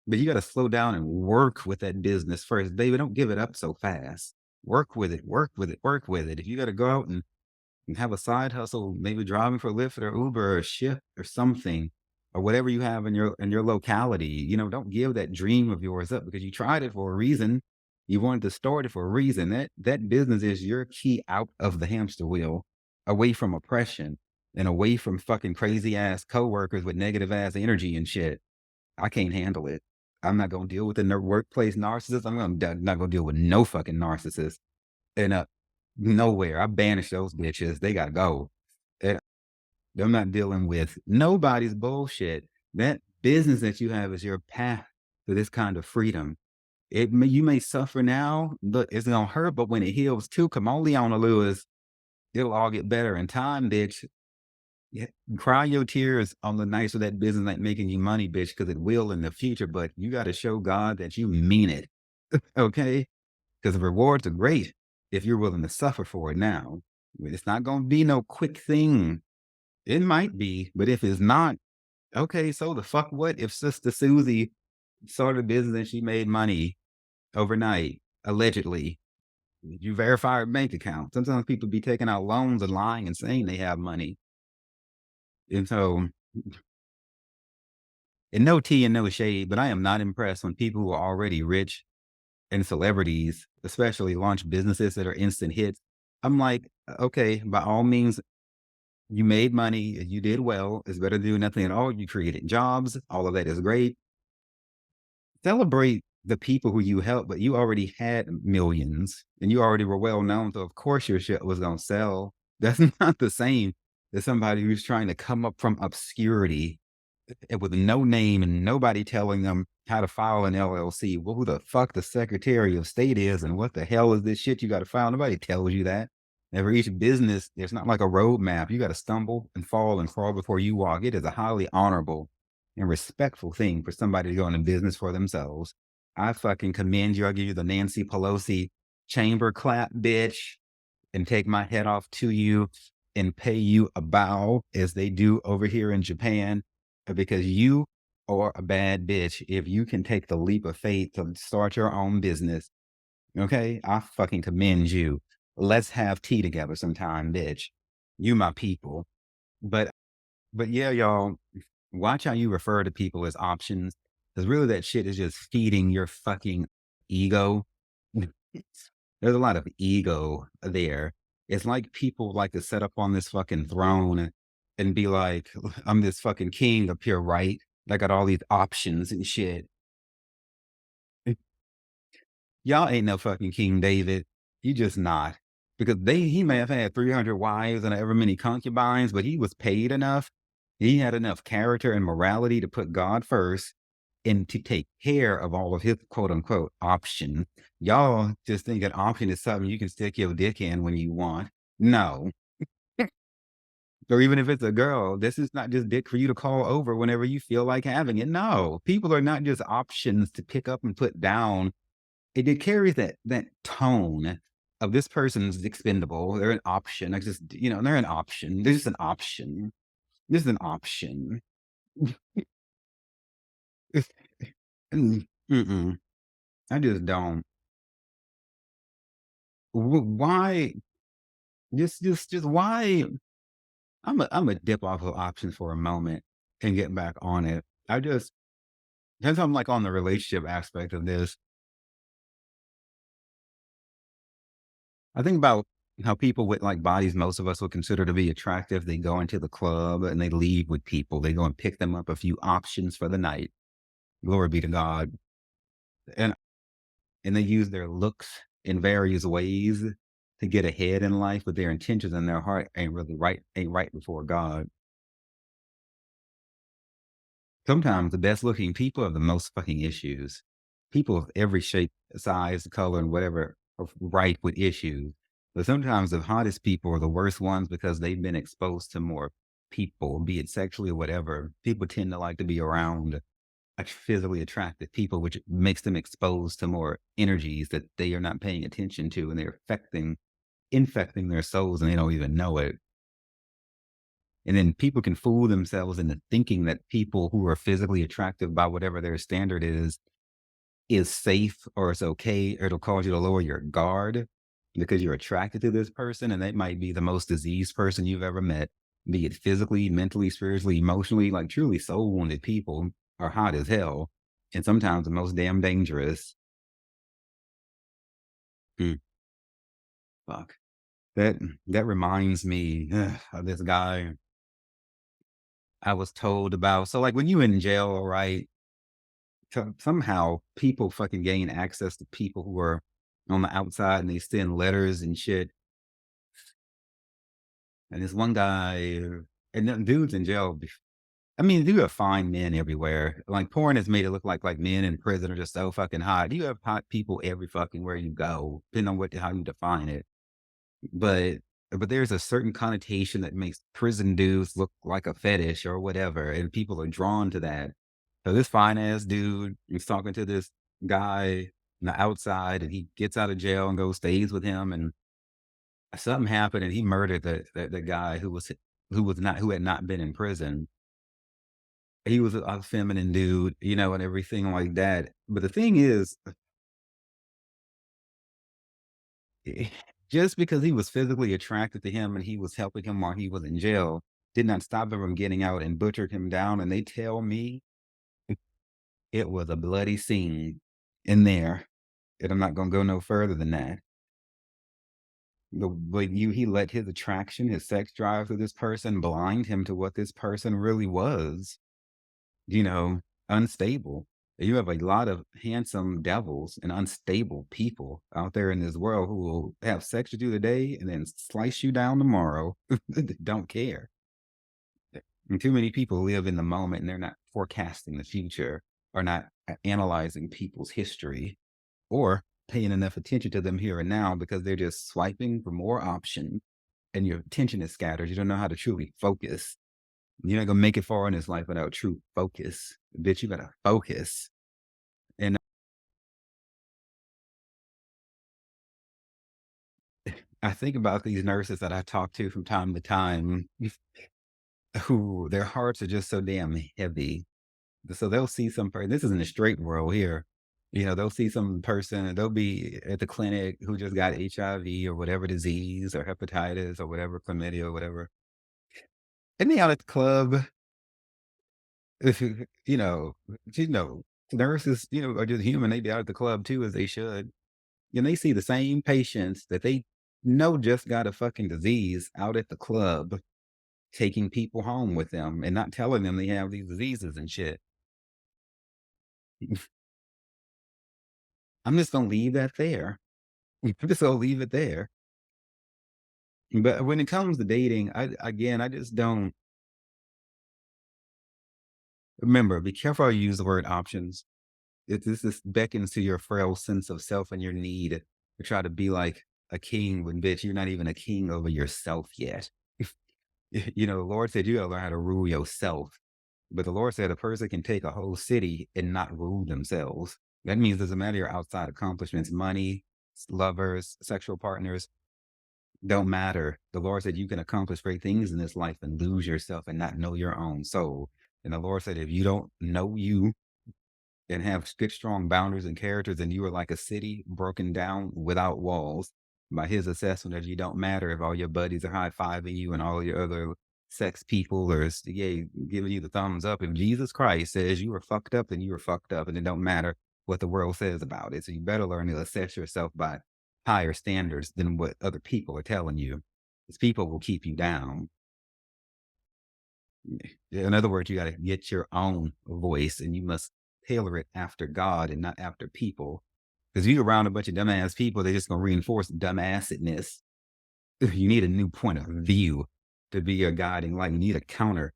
But you got to slow down and work with that business first, baby. Don't give it up so fast. Work with it, work with it, work with it. If you got to go out and have a side hustle, maybe driving for Lyft or Uber or Shift or something, or whatever you have in your locality. Don't give that dream of yours up because you tried it for a reason. You wanted to start it for a reason. That business is your key out of the hamster wheel, away from oppression and away from fucking crazy ass coworkers with negative ass energy and shit. I can't handle it. I'm not gonna deal with the workplace narcissist. Not gonna deal with no fucking narcissist. And nowhere. I banish those bitches. They gotta go. And I'm not dealing with nobody's bullshit. That business that you have is your path to this kind of freedom. You may suffer now, but it's gonna hurt. But when it heals too, come on, Leona Lewis, it'll all get better in time, bitch. Yeah, cry your tears on the nights of that business ain't making you money, bitch, because it will in the future. But you got to show God that you mean it, okay? Because the rewards are great if you're willing to suffer for it now. It's not going to be no quick thing. It might be, but if it's not, okay, so the fuck what? If Sister Susie started a business and she made money overnight, allegedly, You verify your bank account. Sometimes people be taking out loans and lying and saying they have money. And so, and no tea and no shade, but I am not impressed when people who are already rich and celebrities, especially launch businesses that are instant hits. I'm like, okay, by all means, you made money, you did well. It's better to do nothing at all. You created jobs. All of that is great. Celebrate the people who you helped, but you already had millions and you already were well known. So of course your shit was gonna sell. That's not the same as somebody who's trying to come up from obscurity with no name and nobody telling them how to file an LLC. Well, who the fuck the Secretary of State is and what the hell is this shit you got to file? Nobody tells you that. And for each business, there's not like a roadmap. You got to stumble and fall and crawl before you walk. It is a highly honorable and respectful thing for somebody to go into business for themselves. I fucking commend you. I'll give you the Nancy Pelosi chamber clap, bitch, and take my head off to you and pay you a bow as they do over here in Japan because you are a bad bitch if you can take the leap of faith to start your own business. Okay? I fucking commend you. Let's have tea together sometime, bitch. You my people. But but yeah, y'all, watch how you refer to people as options. Because really that shit is just feeding your fucking ego. There's a lot of ego there. It's like people like to set up on this fucking throne and be like, I'm this fucking king up here, right? I got all these options and shit. Y'all ain't no fucking King David. You just not. Because he may have had 300 wives and ever many concubines, but he was paid enough. He had enough character and morality to put God first and to take care of all of his quote unquote option. Y'all just think an option is something you can stick your dick in when you want. No. Or even if it's a girl, this is not just dick for you to call over whenever you feel like having it. No. People are not just options to pick up and put down. It carries that tone of this person's expendable. They're an option. I just, they're an option. They're just an option. This is an option. Mm-mm. I just don't. Why? Just why? I'm a dip off of options for a moment and get back on it. Since I'm like on the relationship aspect of this, I think about how people with like bodies most of us would consider to be attractive, they go into the club and they leave with people. They go and pick them up a few options for the night. Glory be to God. And and they use their looks in various ways to get ahead in life, but their intentions and their heart ain't right before God. Sometimes the best looking people have the most fucking issues. People of every shape, size, color, and whatever are right with issues. But sometimes the hottest people are the worst ones because they've been exposed to more people, be it sexually or whatever. People tend to like to be around physically attractive people, which makes them exposed to more energies that they are not paying attention to, and they're infecting their souls, and they don't even know it. And then people can fool themselves into thinking that people who are physically attractive by whatever their standard is safe or it's okay, or it'll cause you to lower your guard because you're attracted to this person. And they might be the most diseased person you've ever met, be it physically, mentally, spiritually, emotionally, like truly soul wounded people are hot as hell. And sometimes the most damn dangerous. Mm, fuck. That that reminds me of this guy I was told about. So like when you in jail, right? Somehow people fucking gain access to people who are on the outside and they send letters and shit. And this one guy, and then dudes in jail. I mean, you have fine men everywhere. Like porn has made it look like men in prison are just so fucking hot. You have hot people every fucking where you go, depending on how you define it. But but there's a certain connotation that makes prison dudes look like a fetish or whatever, and people are drawn to that. So this fine ass dude is talking to this guy on the outside, and he gets out of jail and goes stays with him, and something happened, and he murdered the guy who had not been in prison. He was a feminine dude, and everything like that. But the thing is, eh, just because he was physically attracted to him and he was helping him while he was in jail did not stop him from getting out and butchered him down. And they tell me it was a bloody scene in there. And I'm not going to go no further than that. But he let his attraction, his sex drive to this person blind him to what this person really was, you know, unstable. You have a lot of handsome devils and unstable people out there in this world who will have sex with you today and then slice you down tomorrow. Don't care. And too many people live in the moment and they're not forecasting the future or not analyzing people's history or paying enough attention to them here and now because they're just swiping for more options and your attention is scattered. You don't know how to truly focus. You're not gonna make it far in this life without true focus. Bitch, you gotta focus. And I think about these nurses that I talk to from time to time who their hearts are just so damn heavy. So they'll see some person, this is in the straight world here. You know, they'll see some person, they'll be at the clinic who just got HIV or whatever disease or hepatitis or whatever, chlamydia or whatever. And they out at the club, you know, you know, nurses, you know, are just human. They be out at the club too, as they should. And they see the same patients that they know just got a fucking disease out at the club, taking people home with them and not telling them they have these diseases and shit. I'm just gonna leave that there. I'm just gonna leave it there. But when it comes to dating, I just don't remember. Be careful how you use the word options. This beckons to your frail sense of self and your need to try to be like a king when bitch you're not even a king over yourself yet. You know, the Lord said you gotta learn how to rule yourself. But the Lord said a person can take a whole city and not rule themselves. That means doesn't matter your outside accomplishments, money, lovers, sexual partners, don't matter. The Lord said you can accomplish great things in this life and lose yourself and not know your own soul. And the Lord said, if you don't know you and have good, strong boundaries and characters, then you are like a city broken down without walls. By his assessment of you don't matter if all your buddies are high fiving you and all your other sex people are giving you the thumbs up. If Jesus Christ says you are fucked up, then you are fucked up, and it don't matter what the world says about it. So you better learn to assess yourself by higher standards than what other people are telling you. Because people will keep you down. In other words, you got to get your own voice and you must tailor it after God and not after people. Because you around a bunch of dumbass people, they're just going to reinforce dumbassedness. You need a new point of view to be your guiding light. You need a counter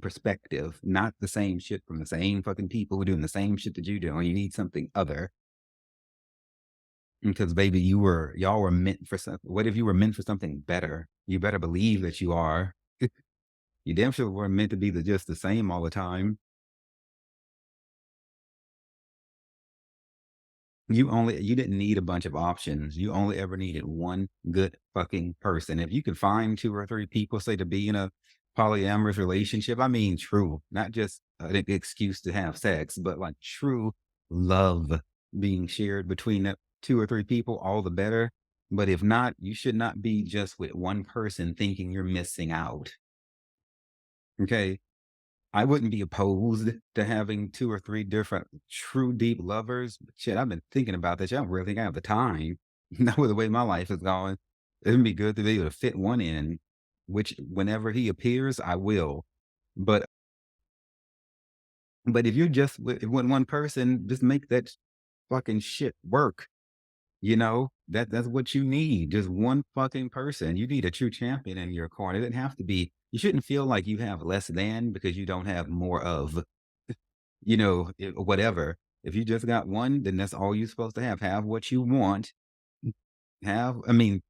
perspective, not the same shit from the same fucking people who are doing the same shit that you do. You need something other. Because baby, y'all were meant for something. What if you were meant for something better? You better believe that you are. You damn sure weren't meant to be just the same all the time. You didn't need a bunch of options. You only ever needed one good fucking person. If you could find 2 or 3 people, say, to be in a polyamorous relationship, I mean true, not just an excuse to have sex, but like true love being shared between the 2 or 3 people, all the better. But if not, you should not be just with one person thinking you're missing out. Okay? I wouldn't be opposed to having 2 or 3 different true deep lovers. But shit, I've been thinking about this. I don't really think I have the time. Not with the way my life is going. It'd be good to be able to fit one in, which whenever he appears, I will. But if you're just with one person, just make that fucking shit work. You know, that's what you need. Just one fucking person. You need a true champion in your corner. It doesn't have to be, you shouldn't feel like you have less than because you don't have more of, whatever. If you just got one, then that's all you're supposed to have. Have what you want. I mean,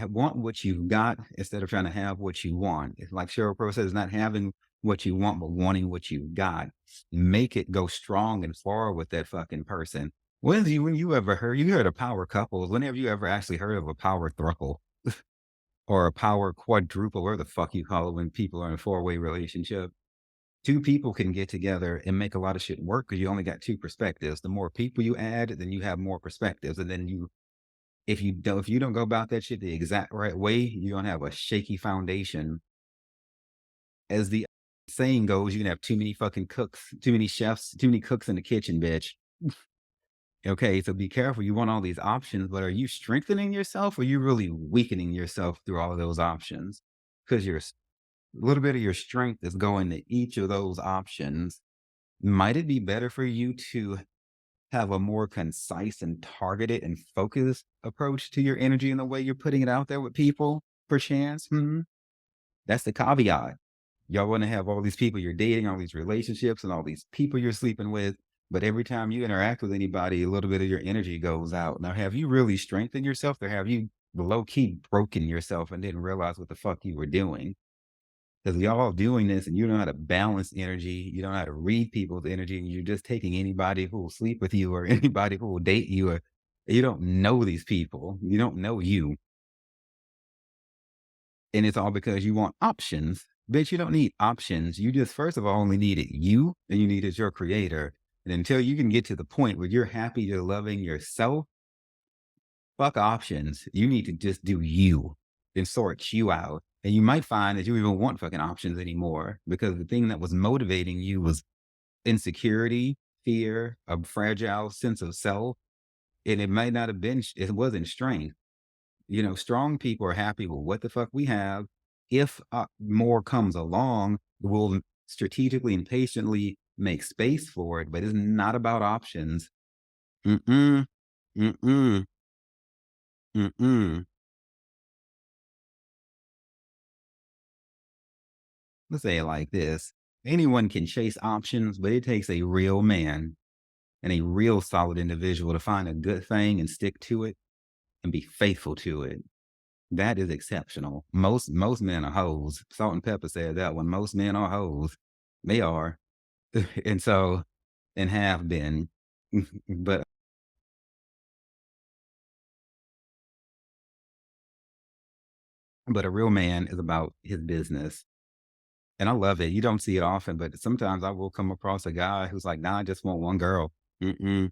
want what you've got instead of trying to have what you want. It's like Cheryl Crow says, not having what you want, but wanting what you've got. Make it go strong and far with that fucking person. When you ever heard, you heard of power couples, whenever you ever actually heard of a power thruple or a power quadruple, or the fuck you call it when people are in a 4-way relationship? 2 people can get together and make a lot of shit work because you only got 2 perspectives. The more people you add, then you have more perspectives. And then If you don't go about that shit the exact right way, you're gonna have a shaky foundation. As the saying goes, you can have too many fucking cooks, too many chefs, too many cooks in the kitchen, bitch. Okay, so be careful. You want all these options, but are you strengthening yourself or are you really weakening yourself through all of those options? Because a little bit of your strength is going to each of those options. Might it be better for you to have a more concise and targeted and focused approach to your energy and the way you're putting it out there with people, perchance? Hmm. That's the caveat. Y'all want to have all these people you're dating, all these relationships, and all these people you're sleeping with. But every time you interact with anybody, a little bit of your energy goes out. Now, have you really strengthened yourself or have you low key broken yourself and didn't realize what the fuck you were doing? Because y'all doing this and you don't know how to balance energy. You don't know how to read people's energy. And you're just taking anybody who will sleep with you or anybody who will date you. Or you don't know these people. You don't know you. And it's all because you want options. Bitch, you don't need options. You just, first of all, only needed you and you needed your creator. And until you can get to the point where you're happy, you're loving yourself, fuck options. You need to just do you and sort you out. And you might find that you even want fucking options anymore because the thing that was motivating you was insecurity, fear, a fragile sense of self. And it might not have been, it wasn't strength. You know, strong people are happy with what the fuck we have. If more comes along, we'll strategically and patiently make space for it, but it's not about options. Mm-mm, mm-mm, mm-mm. Let's say it like this. Anyone can chase options, but it takes a real man and a real solid individual to find a good thing and stick to it and be faithful to it. That is exceptional. Most men are hoes. Salt and Pepper said that one. Most men are hoes. They are. And so and have been. But a real man is about his business. And I love it. You don't see it often, but sometimes I will come across a guy who's like, nah, I just want one girl. Mm-mm.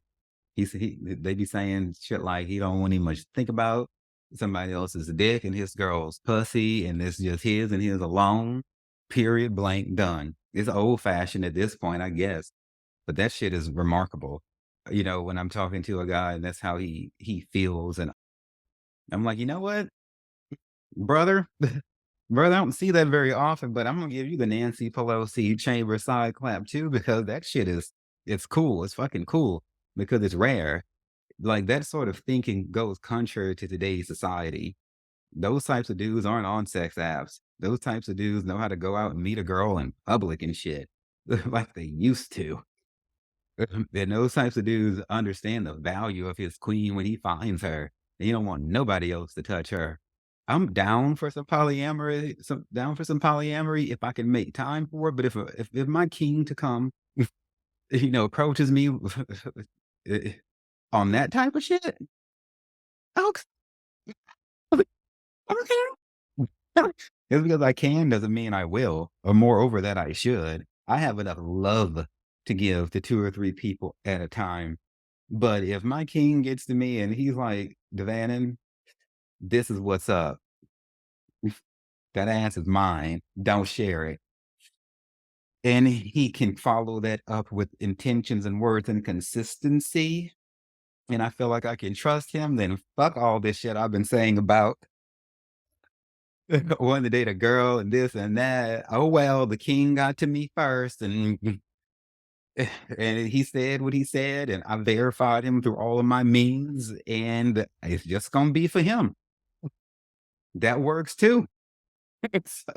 They be saying shit like he don't want even much to think about somebody else's dick and his girl's pussy, and it's just his and his alone. Period. Blank. Done. It's old fashioned at this point, I guess. But that shit is remarkable. You know, when I'm talking to a guy and that's how he feels, and I'm like, you know what, brother, brother, I don't see that very often, but I'm gonna give you the Nancy Pelosi chamber side clap too because that shit is it's cool. It's fucking cool because it's rare. Like that sort of thinking goes contrary to today's society. Those types of dudes aren't on sex apps. Those types of dudes know how to go out and meet a girl in public and shit like they used to. And those types of dudes understand the value of his queen when he finds her. And he don't want nobody else to touch her. I'm down for some polyamory, if I can make time for it. But if my king to come, approaches me eh, on that type of shit, okay, okay. Just because I can doesn't mean I will, or moreover that I should. I have enough love to give to two or three people at a time. But if my king gets to me and he's like, Devanin, this is what's up. That ass is mine. Don't share it. And he can follow that up with intentions and words and consistency. And I feel like I can trust him, then fuck all this shit I've been saying about wanting to date a girl and this and that. Oh, well, the king got to me first. And and he said what he said, and I verified him through all of my means, and it's just gonna be for him. That works too. So,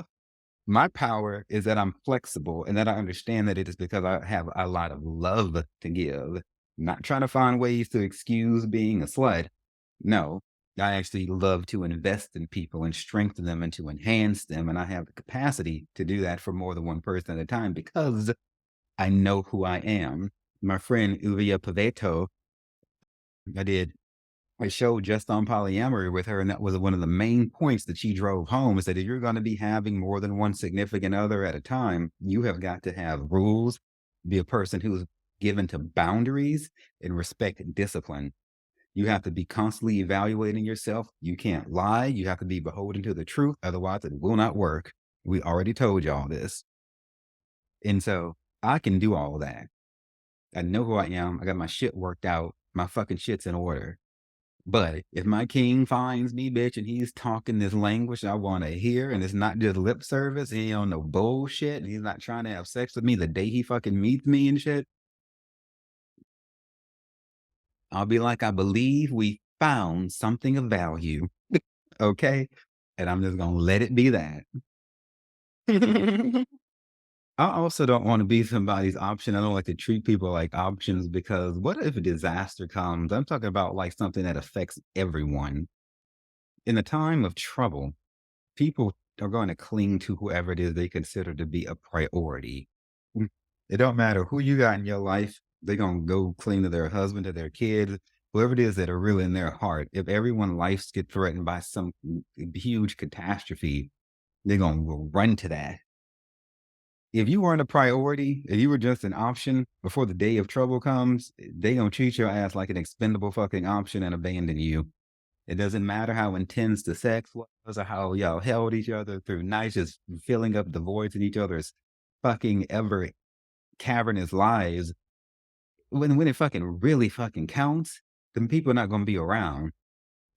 my power is that I'm flexible and that I understand that it is because I have a lot of love to give. Not trying to find ways to excuse being a slut. No, I actually love to invest in people and strengthen them and to enhance them. And I have the capacity to do that for more than one person at a time because I know who I am. My friend Uvia Paveto, I did a show just on polyamory with her, and that was one of the main points that she drove home is that if you're going to be having more than one significant other at a time, you have got to have rules, be a person who's given to boundaries and respect discipline. You have to be constantly evaluating yourself. You can't lie. You have to be beholden to the truth. Otherwise, it will not work. We already told y'all this. And so I can do all of that. I know who I am. I got my shit worked out. My fucking shit's in order. But if my king finds me, bitch, and he's talking this language I want to hear, and it's not just lip service, he ain't on no bullshit, and he's not trying to have sex with me the day he fucking meets me and shit, I'll be like, I believe we found something of value. Okay. And I'm just going to let it be that. I also don't want to be somebody's option. I don't like to treat people like options because what if a disaster comes? I'm talking about like something that affects everyone. In a time of trouble, people are going to cling to whoever it is they consider to be a priority. It don't matter who you got in your life. They're going to go cling to their husband, to their kids, whoever it is that are really in their heart. If everyone's lives get threatened by some huge catastrophe, they're going to run to that. If you weren't a priority, if you were just an option before the day of trouble comes, they going to treat your ass like an expendable fucking option and abandon you. It doesn't matter how intense the sex was or how y'all held each other through nights, just filling up the voids in each other's fucking ever cavernous lives. When it fucking really fucking counts, then people are not going to be around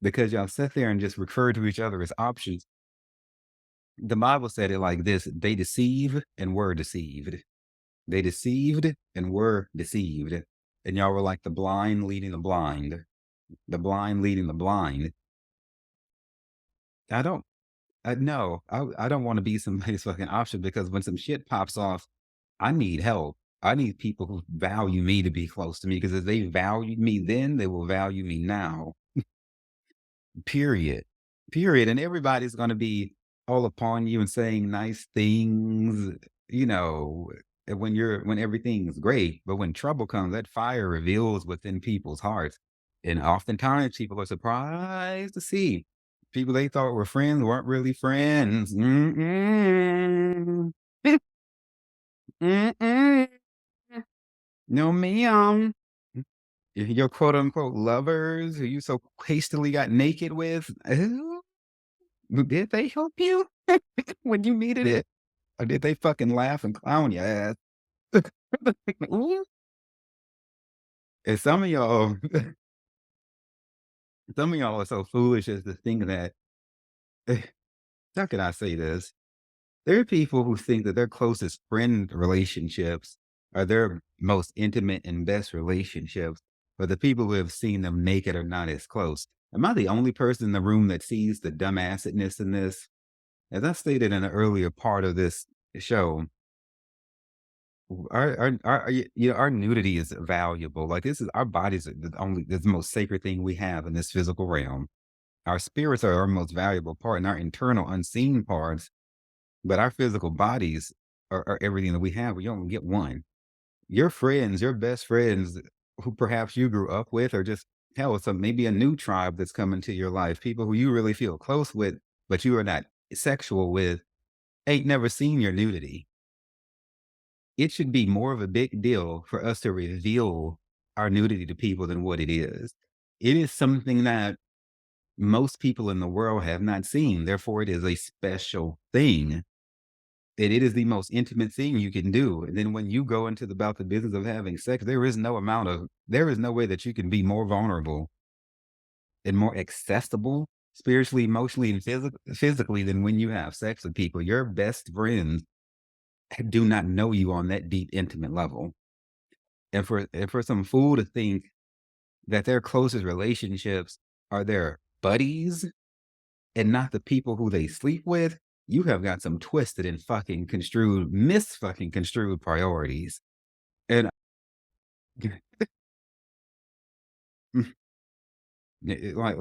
because y'all sit there and just refer to each other as options. The Bible said it like this: they deceive and were deceived. They deceived and were deceived. And y'all were like the blind leading the blind leading the blind. I don't no, I don't wanna be somebody's fucking option because when some shit pops off, I need help. I need people who value me to be close to me because if they valued me then, they will value me now. Period. Period. And everybody's gonna be all upon you and saying nice things, you know, when everything's great. But when trouble comes, that fire reveals within people's hearts. And oftentimes people are surprised to see people they thought were friends weren't really friends. Mm-mm. Mm-mm. No, ma'am. Your quote unquote lovers who you so hastily got naked with. Did they help you when you needed it? Or did they fucking laugh and clown your ass? And some of y'all are so foolish as to think that, how can I say this? There are people who think that their closest friend relationships are their most intimate and best relationships, but the people who have seen them naked are not as close. Am I the only person in the room that sees the dumbassedness in this? As I stated in an earlier part of this show, our nudity is valuable. Like this is our bodies are the most sacred thing we have in this physical realm. Our spirits are our most valuable part and our internal unseen parts, but our physical bodies are everything that we have. We only get one. Your friends, your best friends who perhaps you grew up with, or just hell, some maybe a new tribe that's come into your life, people who you really feel close with, but you are not sexual with, ain't never seen your nudity. It should be more of a big deal for us to reveal our nudity to people than what it is. It is something that most people in the world have not seen. Therefore, it is a special thing. And it is the most intimate thing you can do. And then when you go into about the business of having sex, there is no way that you can be more vulnerable and more accessible spiritually, emotionally, and physically than when you have sex with people. Your best friends do not know you on that deep, intimate level. And for some fool to think that their closest relationships are their buddies and not the people who they sleep with, you have got some twisted and fucking construed, mis fucking construed priorities. And like,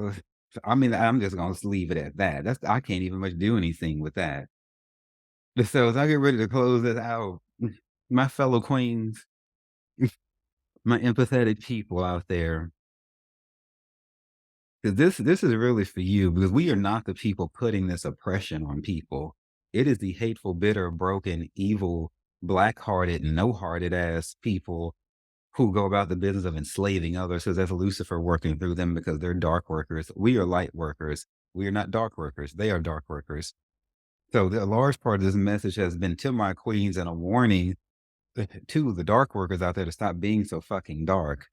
I mean, I'm just gonna leave it at that. I can't even much do anything with that. So as I get ready to close this out, my fellow queens, my empathetic people out there, 'cause this is really for you because we are not the people putting this oppression on people. It is the hateful, bitter, broken, evil, black-hearted, no-hearted ass people who go about the business of enslaving others because that's Lucifer working through them because they're dark workers. We are light workers. We are not dark workers. They are dark workers. So the large part of this message has been to my queens and a warning to the dark workers out there to stop being so fucking dark.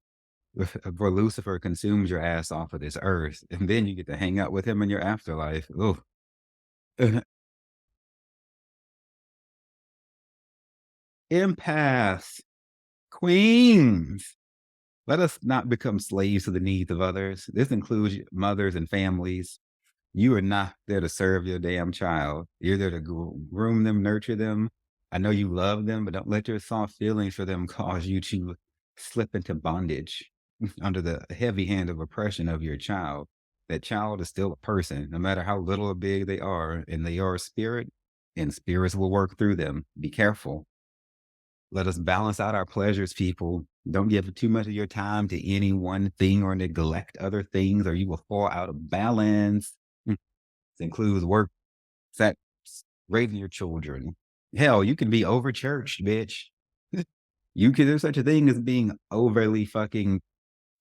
For Lucifer consumes your ass off of this earth, and then you get to hang out with him in your afterlife. Ooh. Empaths, queens. Let us not become slaves to the needs of others. This includes mothers and families. You are not there to serve your damn child. You're there to groom them, nurture them. I know you love them, but don't let your soft feelings for them cause you to slip into bondage under the heavy hand of oppression of your child. That child is still a person, no matter how little or big they are, and they are a spirit, and spirits will work through them. Be careful. Let us balance out our pleasures, people. Don't give too much of your time to any one thing or neglect other things, or you will fall out of balance. This includes work, sex, raising your children. Hell, you can be over churched, bitch. You can, there's such a thing as being overly fucking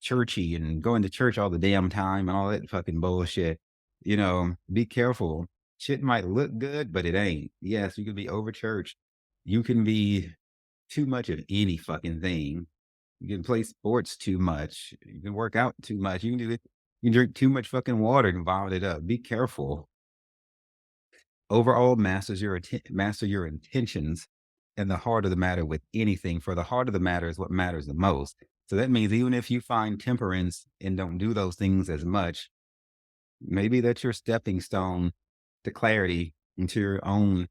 churchy and going to church all the damn time and all that fucking bullshit. Be careful. Shit might look good, but it ain't. Yes, you can be over churched. You can be too much of any fucking thing. You can play sports too much. You can work out too much. You can do it. You can drink too much fucking water and vomit it up. Be careful. Overall, master your intentions and the heart of the matter with anything. For the heart of the matter is what matters the most. So that means even if you find temperance and don't do those things as much, maybe that's your stepping stone to clarity into your own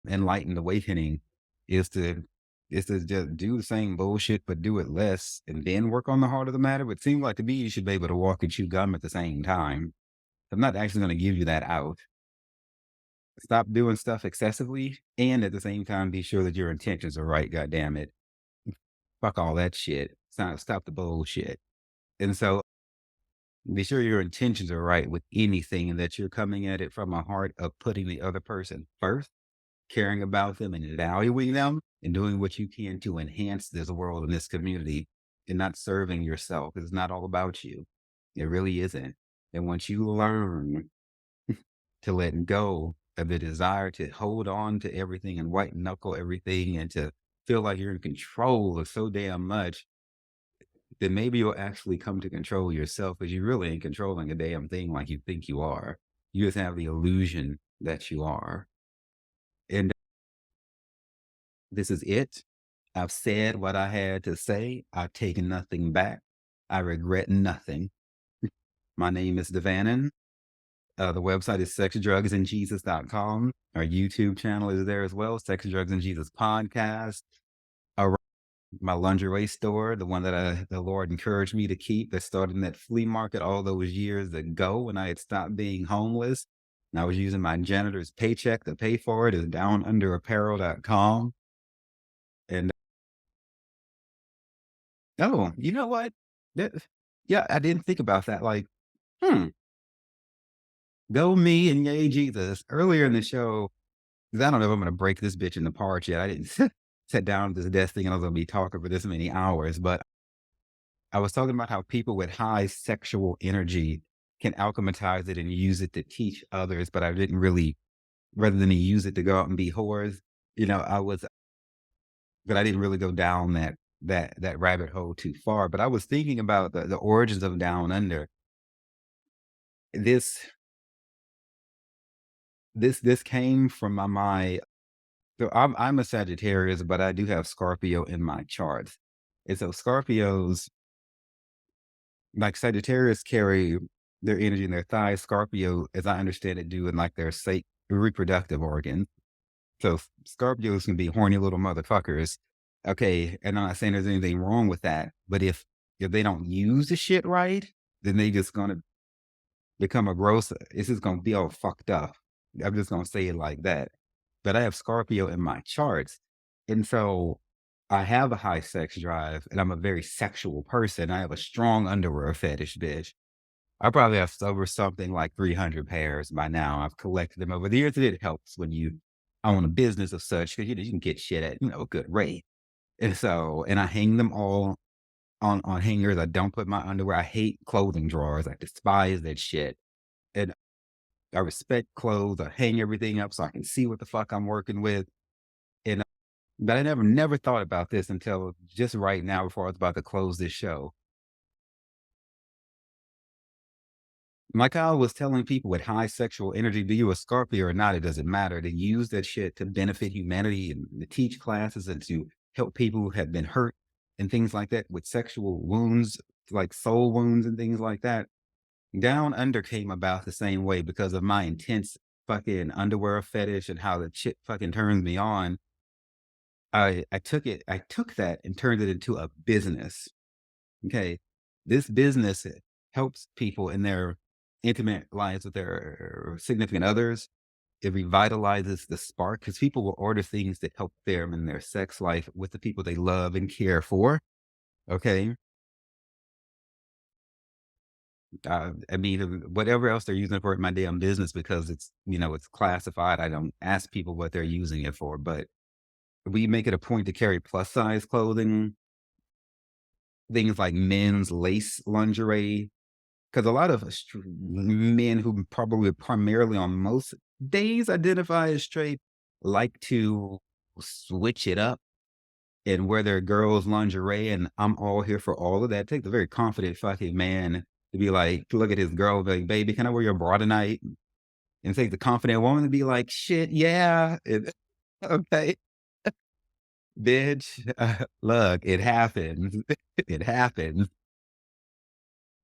enlightened awakening is to just do the same bullshit, but do it less and then work on the heart of the matter. But it seems like to me, you should be able to walk and chew gum at the same time. I'm not actually going to give you that out. Stop doing stuff excessively and at the same time, be sure that your intentions are right. God damn it. Fuck all that shit. Stop the bullshit. And so be sure your intentions are right with anything and that you're coming at it from a heart of putting the other person first, caring about them and valuing them and doing what you can to enhance this world and this community and not serving yourself. It's not all about you. It really isn't. And once you learn to let go of the desire to hold on to everything and white knuckle everything and to feel like you're in control of so damn much, then maybe you'll actually come to control yourself because you really ain't controlling a damn thing like you think you are. You just have the illusion that you are. And this is it. I've said what I had to say. I've taken nothing back. I regret nothing. My name is Devanin. The website is sexdrugsandjesus.com. Our YouTube channel is there as well, Sex, Drugs, and Jesus Podcast. My lingerie store, the one that the Lord encouraged me to keep, that started in that flea market all those years ago when I had stopped being homeless. And I was using my janitor's paycheck to pay for it, is downunderapparel.com. And oh, you know what? That, yeah, I didn't think about that. Like, hmm, go me and yay Jesus. Earlier in the show, because I don't know if I'm going to break this bitch in the parts yet. I didn't sit down at this desk thinking I was going to be talking for this many hours, but I was talking about how people with high sexual energy can alchemize it and use it to teach others, but I didn't really, rather than use it to go out and be whores, but I didn't really go down that rabbit hole too far. But I was thinking about the origins of Down Under. This this came from my so I'm a Sagittarius, but I do have Scorpio in my charts. And so Scorpios, like Sagittarius, carry their energy in their thighs. Scorpio, as I understand it, do in like their reproductive organ. So Scorpios can be horny little motherfuckers. Okay, and I'm not saying there's anything wrong with that, but if they don't use the shit right, then they just gonna become a gross. It's just gonna be all fucked up. I'm just gonna say it like that. But I have Scorpio in my charts, and so I have a high sex drive, and I'm a very sexual person. I have a strong underwear fetish, bitch. I probably have over something like 300 pairs by now. I've collected them over the years, and it helps when you own a business of such because you can get shit at a good rate. And so, and I hang them all on hangers. I don't put my underwear. I hate clothing drawers. I despise that shit. And I respect clothes. I hang everything up so I can see what the fuck I'm working with. And but I never thought about this until just right now before I was about to close this show. Like I was telling people with high sexual energy, be you a Scorpio or not, it doesn't matter. To use that shit to benefit humanity and to teach classes and to help people who have been hurt and things like that with sexual wounds, like soul wounds and things like that. Down Under came about the same way because of my intense fucking underwear fetish and how the shit fucking turns me on. I took that and turned it into a business. Okay. This business helps people in their intimate lives with their significant others. It revitalizes the spark because people will order things that help them in their sex life with the people they love and care for. Okay. I mean, whatever else they're using it for, my damn business because it's, it's classified. I don't ask people what they're using it for, but we make it a point to carry plus size clothing, things like men's lace lingerie. Because a lot of men who probably primarily on most days identify as straight like to switch it up and wear their girls' lingerie. And I'm all here for all of that. It takes a very confident fucking man to be like, look at his girl, and be like, baby, can I wear your bra tonight? And take the confident woman to be like, shit, yeah. Okay, bitch, look, it happens. It happens.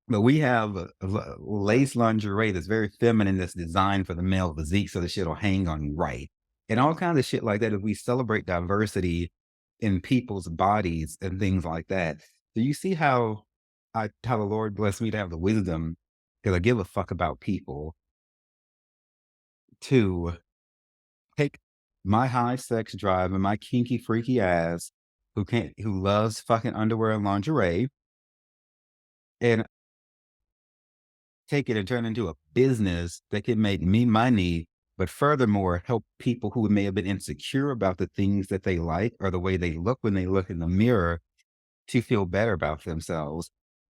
But we have a lace lingerie that's very feminine that's designed for the male physique so the shit'll hang on you right. And all kinds of shit like that if we celebrate diversity in people's bodies and things like that. Do you see how the Lord blessed me to have the wisdom, because I give a fuck about people, to take my high sex drive and my kinky freaky ass who loves fucking underwear and lingerie and take it and turn it into a business that can make me money, but furthermore, help people who may have been insecure about the things that they like or the way they look when they look in the mirror to feel better about themselves.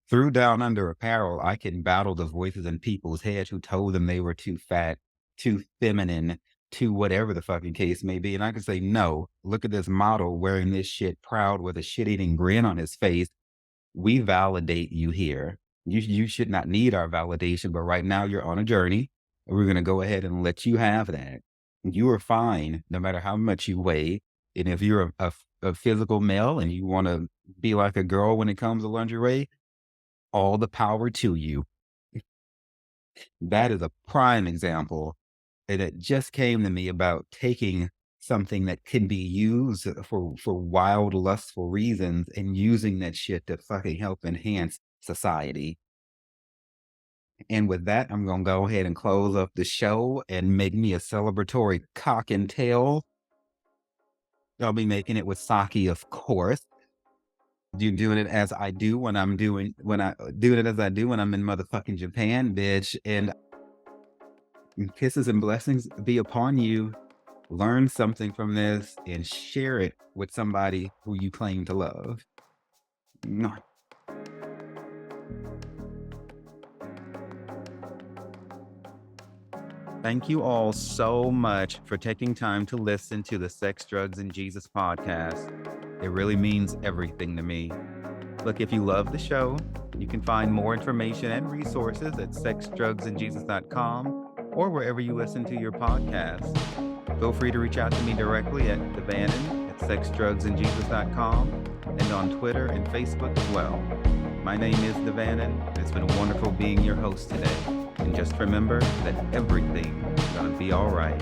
Through Down Under apparel, I can battle the voices in people's heads who told them they were too fat, too feminine, too whatever the fucking case may be. And I can say, no, look at this model wearing this shit proud with a shit eating grin on his face. We validate you here. You should not need our validation, but right now you're on a journey. And we're going to go ahead and let you have that. You are fine no matter how much you weigh. And if you're a physical male and you want to be like a girl when it comes to lingerie, all the power to you. That is a prime example. And it just came to me about taking something that can be used for wild, lustful reasons and using that shit to fucking help enhance society. And with that, I'm going to go ahead and close up the show and make me a celebratory cock and tail. I'll be making it with sake, of course. Doing it as I do when I'm doing when I doing it as I do when I'm in motherfucking Japan, bitch. And kisses and blessings be upon you. Learn something from this and share it with somebody who you claim to love. Mwah. Thank you all so much for taking time to listen to the Sex, Drugs, and Jesus podcast. It really means everything to me. Look, if you love the show, you can find more information and resources at sexdrugsandjesus.com or wherever you listen to your podcasts. Feel free to reach out to me directly at Devannen at sexdrugsandjesus.com and on Twitter and Facebook as well. My name is Devannen. It's been wonderful being your host today. And just remember that everything is going to be all right.